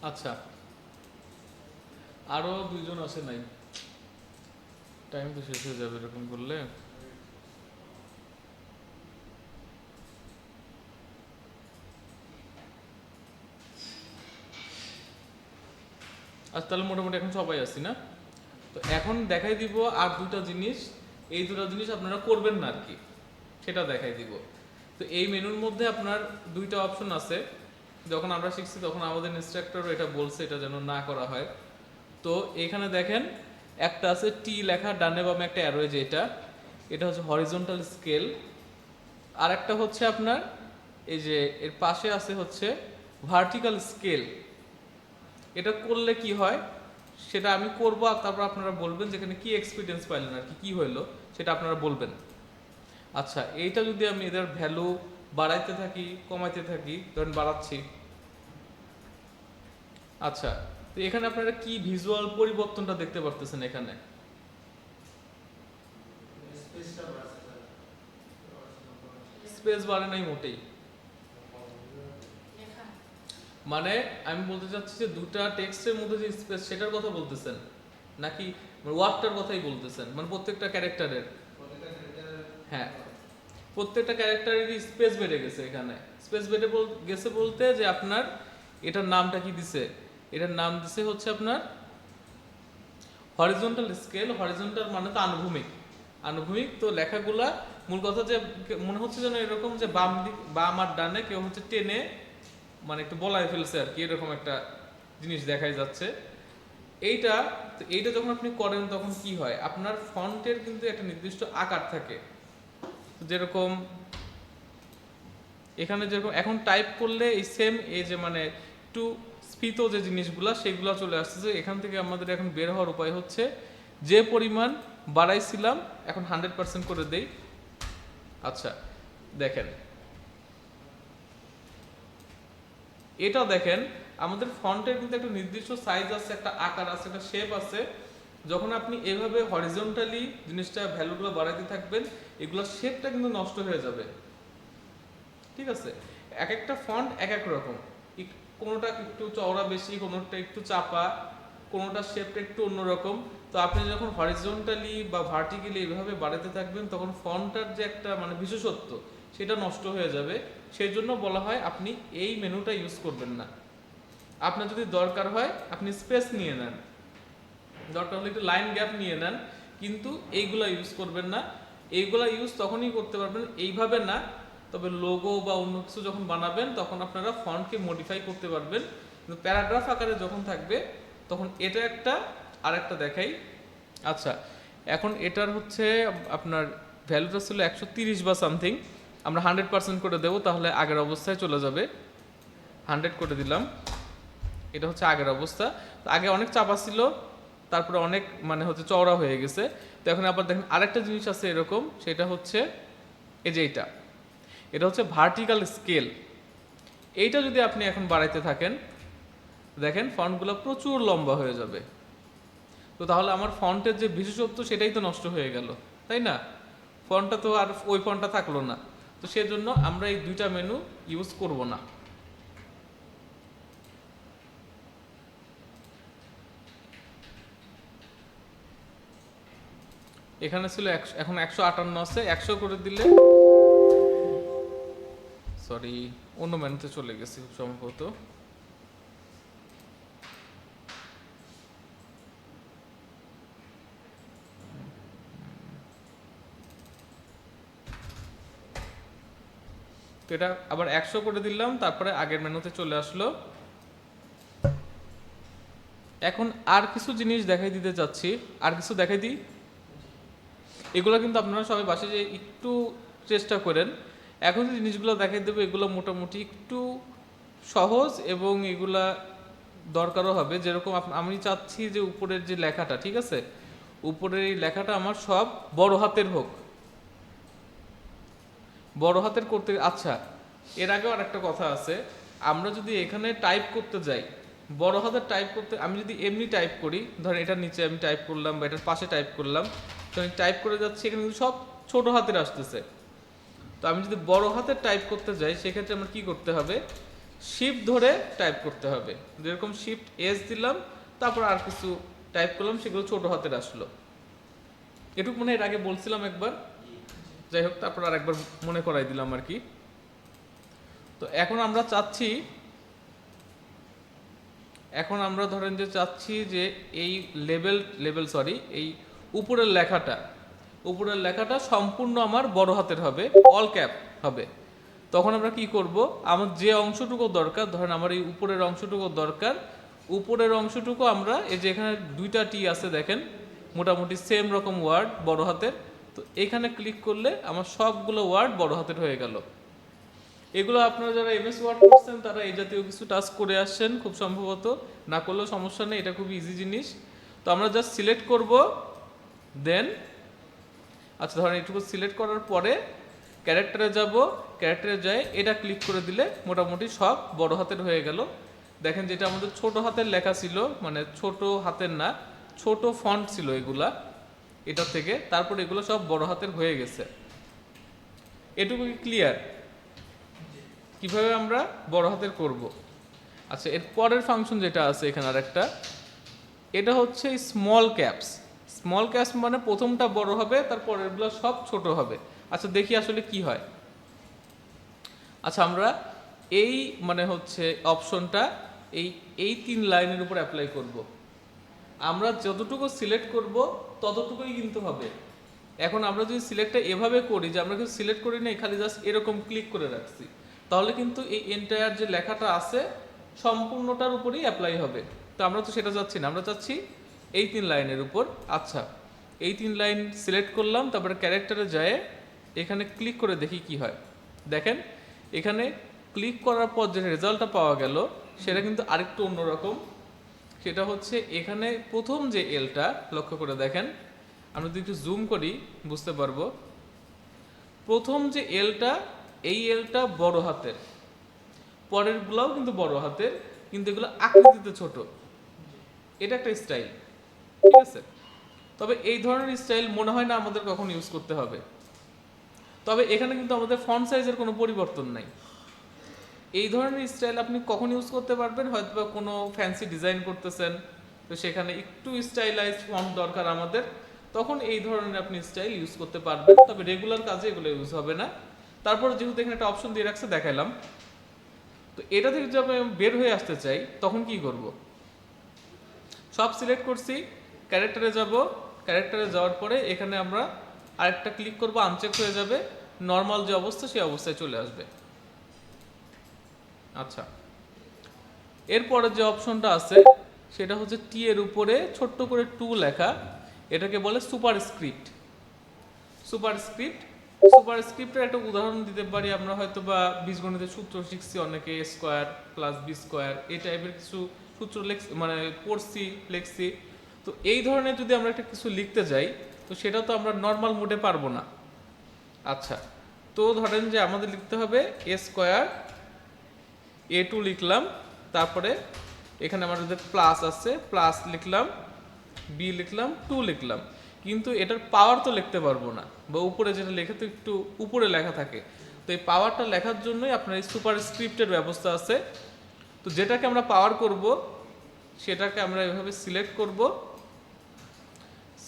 আচ্ছা, আরো 2জন আসে নাই, টাইম তো শেষ হয়ে যাবে এরকম করলে। আচ্ছা, তাহলে মোটামুটি এখন সবাই আছি না? তো এখন দেখাই দিব আর 2টা জিনিস, এই 2টা জিনিস আপনারা করবেন না আর কি, সেটা দেখাই দিব। তো এই মেনুর মধ্যে আপনার 2টা অপশন আছে, যখন আমরা শিখছি তখন আমাদের ইনস্ট্রাক্টরও এটা বলছে এটা যেন না করা হয়। তো এখানে দেখেন একটা আছে টি লেখা, ডানে বামে একটা অ্যারো, যেটা এটা হচ্ছে হরিজন্টাল স্কেল। আর একটা হচ্ছে আপনার এই যে এর পাশে আছে ভার্টিক্যাল স্কেল। এটা করলে কি হয় সেটা আমি করবো, আর তারপর আপনারা বলবেন যেখানে কি এক্সপিরিয়েন্স পাইলেন আর কি কি হইলো সেটা আপনারা বলবেন। আচ্ছা, এইটা যদি আমি এদের ভ্যালু বাড়াইতে থাকি কমাইতে থাকি, ধরেন বাড়াচ্ছি। আচ্ছা, তো এখানে আপনারা কি ভিজুয়াল পরিবর্তনটা দেখতে পারতেছেন? এখানে স্পেস বাড়ে নাই মোটেই। মানে আমি বলতে চাচ্ছি যে 2টা টেক্সটের মধ্যে যে স্পেস সেটার কথা বলতেছেন নাকি ওয়ার্ডটার কথাই বলতেছেন? মানে প্রত্যেকটা ক্যারেক্টারের? হ্যাঁ, প্রত্যেকটা ক্যারেক্টারেরই স্পেস বেড়ে গেছে। এখানে স্পেস বেড়ে গেছে বলতে যে আপনার এটার নামটা কি দিছে, এটার নাম দিছে আপনার হরিজন্টাল স্কেল। হরিজন্টাল মানে তো আনুভূমিক, আনুভূমিক। তো লেখাগুলা মূল কথা যে মনে হচ্ছে যেন এরকম যে বাম আর ডানে কেউ টেনে মানে একটু বলাই ফেলছে আর কি, এরকম একটা জিনিস দেখাই যাচ্ছে। এইটা এইটা যখন আপনি করেন তখন কি হয়, আপনার ফন্টের কিন্তু একটা নির্দিষ্ট আকার থাকে, যেরকম এখানে যেরকম এখন টাইপ করলে এই সেম এই যে মানে একটু স্ফীত যে জিনিসগুলা সেগুলো চলে আসছে। এখান থেকে আমাদের এখন বের হওয়ার উপায় হচ্ছে যে পরিমাণ বাড়াইছিলাম এখন 100% করে দেই। আচ্ছা দেখেন, এটা দেখেন আমাদের ফন্টের কিন্তু একটা নির্দিষ্ট সাইজ আছে, একটা আকার আছে, একটা শেপ আছে। যখন আপনি এভাবে হরিজন্টালি জিনিসটা ভ্যালুগুলো বাড়াইতে থাকবেন, এগুলো শেপটা কিন্তু নষ্ট হয়ে যাবে। ঠিক আছে, এক একটা ফন্ট এক এক রকম। কোনোটা একটু চওড়া বেশি, কোনোটা একটু চাপা, কোনোটা শেপটা একটু অন্যরকম। তো আপনি যখন হরিজন্টালি বা ভার্টিক্যালি এইভাবে বাড়াতে থাকবেন তখন ফন্টটার যে একটা মানে বিশেষত্ব সেটা নষ্ট হয়ে যাবে। সেই জন্য বলা হয় আপনি এই মেনুটা ইউজ করবেন না। আপনার যদি দরকার হয় আপনি স্পেস নিয়ে নেন, দরকার হলে একটু লাইন গ্যাপ নিয়ে নেন, কিন্তু এইগুলা ইউজ করবেন না। এইগুলা ইউজ তখনই করতে পারবেন, এইভাবে না। তবে লোগো বা অন্য কিছু যখন বানাবেন তখন আপনারা ফন্টকে মডিফাই করতে পারবেন, কিন্তু প্যারাগ্রাফ আকারে যখন থাকবে তখন এটা একটা আর একটা দেখাই। আচ্ছা, এখন এটার হচ্ছে আপনার ভ্যালুটা ছিল 130 বা সামথিং, আমরা 100% করে দেবো, তাহলে আগের অবস্থায় চলে যাবে। 100 করে দিলাম, এটা হচ্ছে আগের অবস্থা। তো আগে অনেক চাপা ছিল, তারপরে অনেক মানে হচ্ছে চওড়া হয়ে গেছে। তো এখন আবার দেখেন আরেকটা জিনিস আছে এরকম, সেটা হচ্ছে এই যে এটা হচ্ছে ভার্টিক্যাল স্কেল। এইটা যদি আপনি এখন বাড়াইতে থাকেন, দেখেন ফন্টগুলো প্রচুর লম্বা হয়ে যাবে। তো তাহলে আমার ফন্টের যে বিশেষত্ব সেটাই তো নষ্ট হয়ে গেল, তাই না? ফন্টটা তো আর ওই ফন্টটা থাকলো না। তো সেজন্য আমরা এই দুইটা মেনু ইউজ করব না। এখানে ছিল এখন 158 আছে, 100 করে দিলে, সরি অন্য মেনুতে চলে গেছি খুব সম্ভবত। তো এটা আবার 100 করে দিলাম, তারপরে আগের মেনুতে চলে আসলো। এখন আর কিছু জিনিস দেখাই দিতে চাচ্ছি, আর কিছু দেখাই দিই। এগুলো কিন্তু আপনারা সবাই বাসায় যে একটু চেষ্টা করেন। এখন যে জিনিসগুলো দেখাই দেবো এগুলো মোটামুটি একটু সহজ এবং এগুলা দরকারও হবে। যেরকম আমি চাচ্ছি যে উপরের যে লেখাটা, ঠিক আছে, উপরের এই লেখাটা আমার সব বড় হাতের হোক, বড় হাতের করতে। আচ্ছা, এর আগেও আর একটা কথা আছে, আমরা যদি এখানে টাইপ করতে যাই, বড় হাতের টাইপ করতে, আমি যদি এমনি টাইপ করি, ধরেন এটার নিচে আমি টাইপ করলাম বা এটার পাশে টাইপ করলাম, তো আমি টাইপ করে যাচ্ছি, এখানে কিন্তু সব ছোট হাতের আসতেছে। তো আমি যদি বড় হাতের টাইপ করতে যাই সেক্ষেত্রে আমার কি করতে হবে, শিফট ধরে টাইপ করতে হবে। যেরকম শিফট এস দিলাম, তারপর আর কিছু টাইপ করলাম, সেগুলো ছোট হাতের আসলো। এটুকু মনে এর আগে বলছিলাম একবার, যাই হোক তারপর আর একবার মনে করাই দিলাম আর কি। তো এখন আমরা চাচ্ছি, এখন আমরা ধরেন যে চাচ্ছি যে এই এই উপরের লেখাটা সম্পূর্ণ আমার বড় হাতের হবে, অল ক্যাপ হবে। তখন আমরা কি করব, আমার যে অংশটুকু দরকার, ধরেন আমার এই উপরের অংশটুকু দরকার, উপরের অংশটুকু আমরা এই যে এখানে দুইটা টি আছে দেখেন, মোটামুটি সেম রকম ওয়ার্ড বড় হাতের, তো এখানে ক্লিক করলে আমার সবগুলো ওয়ার্ড বড় হাতের হয়ে গেল। এগুলো আপনারা যারা এমএস ওয়ার্ড করছেন তারা এই জাতীয় কিছু টাস্ক করে আসছেন খুব সম্ভবত, না করলেও সমস্যা নেই, এটা খুব ইজি জিনিস। তো আমরা জাস্ট সিলেক্ট করব, দেন আচ্ছা ধরেন এটুকু সিলেক্ট করার পরে ক্যারেক্টারে যাব, ক্যারেক্টারে যাই এটা ক্লিক করে দিলে মোটামুটি সব বড় হাতের হয়ে গেল। দেখেন যেটা আমাদের ছোট হাতের লেখা ছিল, মানে ছোট হাতের না, ছোট ফন্ট ছিল এগুলা, এটা থেকে তারপর এগুলো সব বড় হাতের হয়ে গেছে। এটুকু কি ক্লিয়ার কিভাবে আমরা বড় হাতের করব? আচ্ছা, এর পরের ফাংশন যেটা আছে এখানে আরেকটা, এটা হচ্ছে স্মল ক্যাপস। স্মল ক্যাপস মানে প্রথমটা বড় হবে, তারপরেরগুলো সব ছোট হবে। আচ্ছা দেখি আসলে কি হয়। আচ্ছা আমরা এই মানে হচ্ছে অপশনটা এই 3 লাইনের উপর অ্যাপ্লাই করব। আমরা যতটুকু সিলেক্ট করব ততটুকুই কিন্তু হবে। এখন আমরা যদি সিলেক্টটা এভাবে করি যে আমরা কিন্তু সিলেক্ট করি না, খালি জাস্ট এরকম ক্লিক করে রাখছি, তাহলে কিন্তু এই এন্টায়ার যে লেখাটা আছে সম্পূর্ণটার উপরেই অ্যাপ্লাই হবে। তো আমরা তো সেটা চাচ্ছি না, আমরা চাচ্ছি এই 3 লাইনের উপর। আচ্ছা, এই 3 লাইন সিলেক্ট করলাম, তারপরে ক্যারেক্টারে যায় এখানে ক্লিক করে দেখি কি হয়। দেখেন এখানে ক্লিক করার পর যে রেজাল্টটা পাওয়া গেল সেটা কিন্তু আরেকটু অন্যরকম। সেটা হচ্ছে এখানে প্রথম যে এলটা, লক্ষ্য করে দেখেন, আমরা যদি একটু জুম করি বুঝতে পারবো, প্রথম যে এলটা, এই এলটা বড় হাতের, পরের গুলাও কিন্তু বড় হাতের, কিন্তু এগুলো আকৃতিতে ছোট। এটা একটা স্টাইল, ঠিক আছে। তবে এই ধরনের স্টাইল মনে হয় না আমাদের কখন ইউজ করতে হবে। তবে এখানে কিন্তু আমাদের ফন্ট সাইজের কোনো পরিবর্তন নাই। এই ধরনের স্টাইল আপনি কখন ইউজ করতে পারবেন, হয়তো বা কোনো ফ্যান্সি ডিজাইন করতেছেন, তো সেখানে একটু স্টাইলাইজ ফন্ট দরকার আমাদের, তখন এই ধরনের আপনি স্টাইল ইউজ করতে পারবেন, তবে রেগুলার কাজে এগুলো ইউজ হবে না। তারপর যেহেতু এখানে একটা অপশন দিয়ে রাখছে দেখাইলাম, তো এটা থেকে যদি আমি বের হয়ে আসতে চাই তখন কি করব? সব সিলেক্ট করছি, ক্যারেক্টারে যাব, ক্যারেক্টারে যাওয়ার পরে এখানে আমরা আরেকটা ক্লিক করব, আনচেক হয়ে যাবে, নর্মাল যে অবস্থা সেই অবস্থায় চলে আসবে। আচ্ছা, এরপরে যে অপশনটা আছে সেটা হচ্ছে টি এর উপরে ছোট্ট করে 2 লেখা, এটাকে বলে সুপারস্ক্রিপ্ট। সুপারস্ক্রিপ্ট সুপারস্ক্রিপ্টের একটা উদাহরণ দিতে পারি আমরা, হয়তো বা বীজগণিতের সূত্র শিখছি অনেকে, এ স্কোয়ার প্লাস বি স্কোয়ার, এই টাইপের কিছু সূত্র মানে পড়ছি লিখছি। তো এই ধরনের যদি আমরা একটা কিছু লিখতে যাই, তো সেটা তো আমরা নর্মাল মোডে পারবো না। আচ্ছা, তো ধরেন যে আমাদের লিখতে হবে এ স্কোয়ার A2 লিখলাম, তারপরে এখানে আমাদের প্লাস আছে, প্লাস লিখলাম, বি লিখলাম, 2 লিখলাম, কিন্তু এটার পাওয়ার তো লিখতে পারবো না, বা উপরে যেটা লেখা তো একটু উপরে লেখা থাকে, তো এই পাওয়ারটা লেখার জন্যই আপনার এই সুপারস্ক্রিপ্টের ব্যবস্থা আছে। তো যেটাকে আমরা পাওয়ার করব সেটাকে আমরা এভাবে সিলেক্ট করব,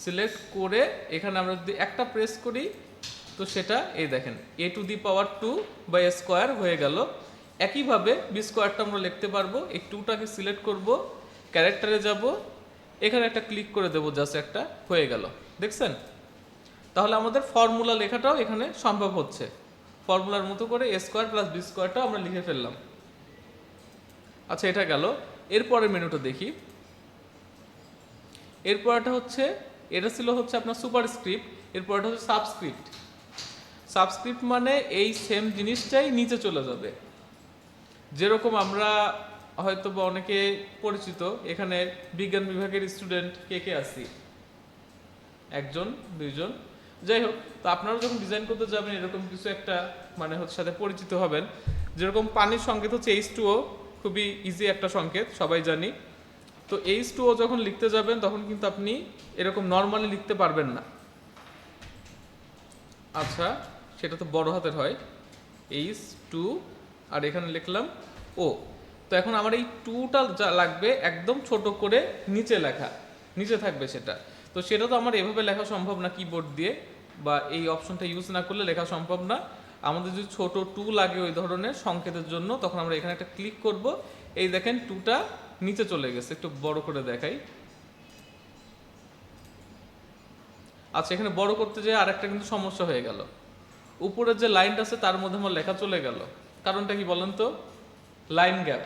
সিলেক্ট করে এখানে আমরা যদি একটা প্রেস করি তো সেটা এই দেখেন a⁴ বা a স্কোয়ার হয়ে গেল। একইভাবে বি স্কোয়ারটা আমরা লিখতে পারবো, এই 2টাকে সিলেক্ট করব, ক্যারেক্টারে যাব, এখানে একটা ক্লিক করে দেবো, জাস্ট একটা হয়ে গেল। দেখছেন? তাহলে আমাদের ফর্মুলা লেখাটাও এখানে সম্ভব হচ্ছে, ফর্মুলার মতো করে a স্কোয়ার প্লাস বি স্কোয়ারটাও আমরা লিখে ফেললাম। আচ্ছা, এটা গেল। এরপরের মেনুটা দেখি। এরপরটা হচ্ছে, এটা ছিল হচ্ছে আপনার সুপারস্ক্রিপ্ট, এরপরটা হচ্ছে সাবস্ক্রিপ্ট। সাবস্ক্রিপ্ট মানে এই সেম জিনিসটাই নিচে চলে যাবে। যেরকম আমরা হয়তো বা অনেকে পরিচিত, এখানে বিজ্ঞান বিভাগের স্টুডেন্ট কে কে আছি, 1 জন 2 জন, যাই হোক, তো আপনারা যখন ডিজাইন করতে যাবেন এরকম কিছু একটা মানে হচ্ছে সাথে পরিচিত হবেন। যেরকম পানির সংকেত হচ্ছে H2O, খুবই ইজি একটা সংকেত, সবাই জানি। তো H2O যখন লিখতে যাবেন তখন কিন্তু আপনি এরকম নর্মালি লিখতে পারবেন না। আচ্ছা, সেটা তো বড় হাতের হয়, H2, আর এখানে লিখলাম O। তো এখন আমার এই 2টা যা লাগবে একদম ছোট করে নিচে লেখা, নিচে থাকবে সেটা। তো সেটা তো আমার এভাবে লেখা সম্ভব না কিবোর্ড দিয়ে, বা এই অপশনটা ইউজ না করলে লেখা সম্ভব না। আমাদের যদি ছোট 2 লাগে ওই ধরনের সংকেতের জন্য, তখন আমরা এখানে একটা ক্লিক করব, এই দেখেন 2টা নিচে চলে গেছে। একটু বড় করে দেখাই। আচ্ছা, এখানে বড় করতে যেয়ে আরেকটা কিন্তু সমস্যা হয়ে গেল, উপরের যে লাইনটা আছে তার মধ্যে আমার লেখা চলে গেল। কারণটা কি বলেন তো? Line gap.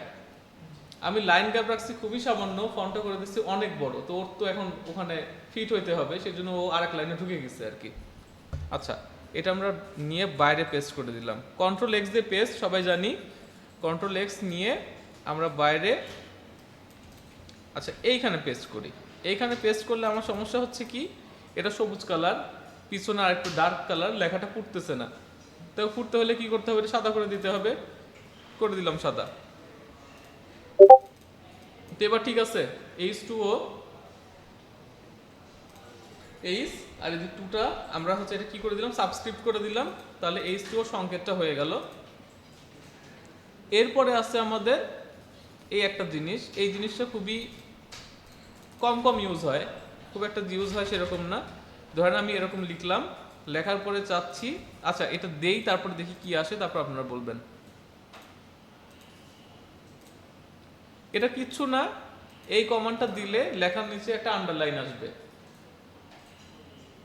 আমি লাইন গ্যাপ রাখছি খুবই সামান্য, ফন্টটা করে দিচ্ছি অনেক বড়, তো ওর তো এখন ওখানে ফিট হইতে হবে, সেই জন্য ও আরেক লাইনে ঢুকে গেছে আর কি। আচ্ছা, এটা আমরা নিয়ে বাইরে পেস্ট করে দিলাম, Ctrl X দিয়ে পেস্ট, সবাই জানি। Ctrl X নিয়ে আমরা বাইরে, আচ্ছা এইখানে পেস্ট করি। এইখানে পেস্ট করলে আমার সমস্যা হচ্ছে কি, এটা সবুজ কালার, পিছনে আর একটু ডার্ক কালার, লেখাটা ফুটতেছে না। তো ফুটতে হলে কি করতে হবে? এটা সাদা করে দিতে হবে, করে দিলাম সাদা। তো এবার ঠিক আছে, H2O, H, আর এই যে 2টা আমরা হচ্ছে এটা কি করে দিলাম, সাবস্ক্রিপ্ট করে দিলাম, তাহলে H2O সংকেতটা হয়ে গেল। এরপরে আছে আমাদের এই একটা জিনিস, এই জিনিসটা খুবই কম কম ইউজ হয়, খুব একটা ইউজ হয় সেরকম না। ধরেন আমি এরকম লিখলাম, লেখার পরে চাচ্ছি, আচ্ছা এটা দেই, তারপর দেখি কি আসে, তারপর আপনারা বলবেন। এটা কিচ্ছু না, এই কমান্ডটা দিলে লেখার নিচে একটা আন্ডারলাইন আসবে,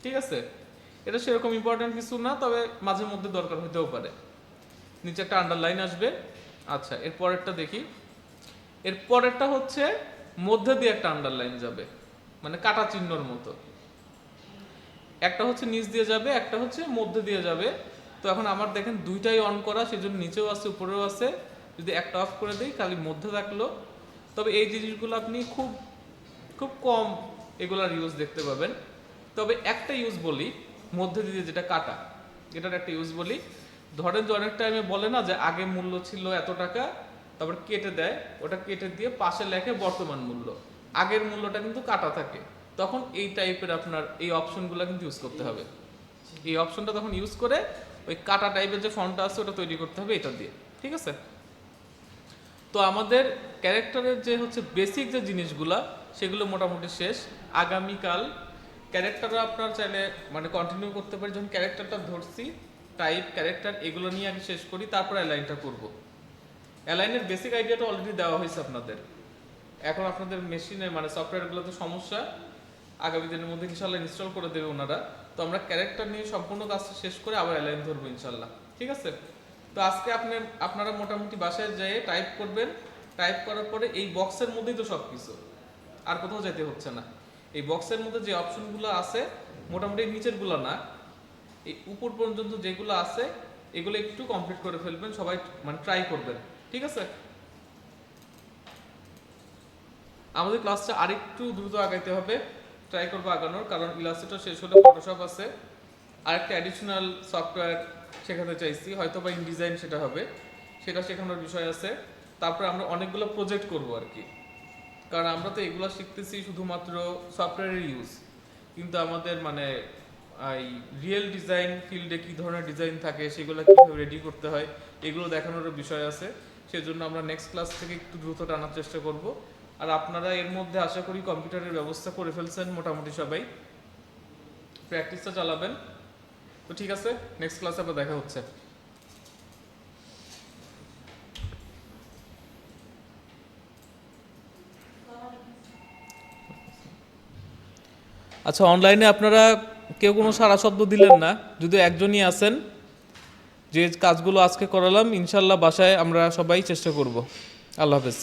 ঠিক আছে? এটা সেরকম ইম্পর্টেন্ট কিছু না, তবে মাঝে মধ্যে দরকার হতেও পারে। নিচে একটা আন্ডারলাইন আসবে। আচ্ছা, এর পরেরটা দেখি। এর পরেরটা হচ্ছে মধ্যে দিয়ে একটা আন্ডারলাইন যাবে, মানে কাটা চিহ্নর মতো। একটা হচ্ছে নিচ দিয়ে যাবে, একটা হচ্ছে মধ্যে দিয়ে যাবে। তো এখন আমার দেখেন দুইটাই অন করা, সেজন্য নিচেও আছে উপরেও আছে। যদি একটা অফ করে দিই খালি মধ্যে থাকলো। তবে এই জিনিসগুলো আপনি খুব খুব কম এগুলার ইউজ দেখতে পাবেন। তবে একটা ইউজ বলি, মধ্যে দিয়ে যেটা কাটা, এটার একটা ইউজ বলি। ধরেন যে অনেক টাইমে বলে না যে আগে মূল্য ছিল এত টাকা, তারপর কেটে দেয়, ওটা কেটে দিয়ে পাশে লেখে বর্তমান মূল্য, আগের মূল্যটা কিন্তু কাটা থাকে। তখন এই টাইপের আপনার এই অপশনগুলো কিন্তু ইউজ করতে হবে। এই অপশনটা তখন ইউজ করে ওই কাটা টাইপের যে ফন্টটা আছে ওটা তৈরি করতে হবে এটা দিয়ে, ঠিক আছে? তো আমাদের ক্যারেক্টারের যে হচ্ছে বেসিক যে জিনিসগুলা সেগুলো মোটামুটি শেষ। আগামীকাল ক্যারেক্টারও আপনার চাইলে মানে কন্টিনিউ করতে পারি, যখন ক্যারেক্টারটা ধরছি টাইপ ক্যারেক্টার এগুলো নিয়ে আগে শেষ করি, তারপর অ্যালাইনটা করব। অ্যালাইনের বেসিক আইডিয়াটা অলরেডি দেওয়া হয়েছে আপনাদের। এখন আপনাদের মেশিনের মানে সফটওয়্যারগুলোতে সমস্যা, আগামী দিনের মধ্যে ইনশাল্লাহ ইনস্টল করে দেবে ওনারা। তো আমরা ক্যারেক্টার নিয়ে সম্পূর্ণ কাজটা শেষ করে আবার অ্যালাইন ধরবো ইনশাল্লাহ, ঠিক আছে? তো আজকে আপনারা মোটামুটি বাসায় যেয়ে টাইপ করবেন, টাইপ করার পরে এই বক্সের মধ্যেই তো সব কিছু, আর কোথাও যেতে হচ্ছে না। এই বক্সের মধ্যে যে অপশনগুলো আছে মোটামুটি নিচেরগুলো না, এই উপর পর্যন্ত যেগুলো আছে এগুলো একটু কমপ্লিট করে ফেলবেন, সবাই মানে ট্রাই করবেন, ঠিক আছে? আমাদের ক্লাসটা আরেকটু দ্রুত আগাইতে হবে, ট্রাই করবো আগানোর, কারণ ইলাস্ট্রেটর শেষ হলে ফটোশপ আছে, আরেকটা অ্যাডিশনাল সফটওয়্যার শেখাতে চাইছি, হয়তো বা ইনডিজাইন সেটা হবে, সেটা শেখানোর বিষয় আছে। তারপরে আমরা অনেকগুলো প্রজেক্ট করব আর কি, কারণ আমরা তো এগুলো শিখতেছি শুধুমাত্র সফটওয়্যারের ইউজ, কিন্তু আমাদের মানে এই রিয়েল ডিজাইন ফিল্ডে কী ধরনের ডিজাইন থাকে সেগুলো কীভাবে রেডি করতে হয় এগুলো দেখানোর বিষয় আছে। সেজন্য আমরা নেক্সট ক্লাস থেকে একটু দ্রুত টানার চেষ্টা করব। আর আপনারা এর মধ্যে আশা করি কম্পিউটারের ব্যবস্থা করে ফেলছেন মোটামুটি সবাই, প্র্যাকটিসটা চালাবেন। তো ঠিক আছে, নেক্সট ক্লাসে আবার দেখা হচ্ছে। আচ্ছা, অনলাইনে আপনারা কেউ কোনো সারা শব্দ দিলেন না, যদি একজনই আছেন। যে কাজগুলো আজকে করালাম ইনশাল্লাহ বাসায় আমরা সবাই চেষ্টা করব। আল্লাহ হাফেজ।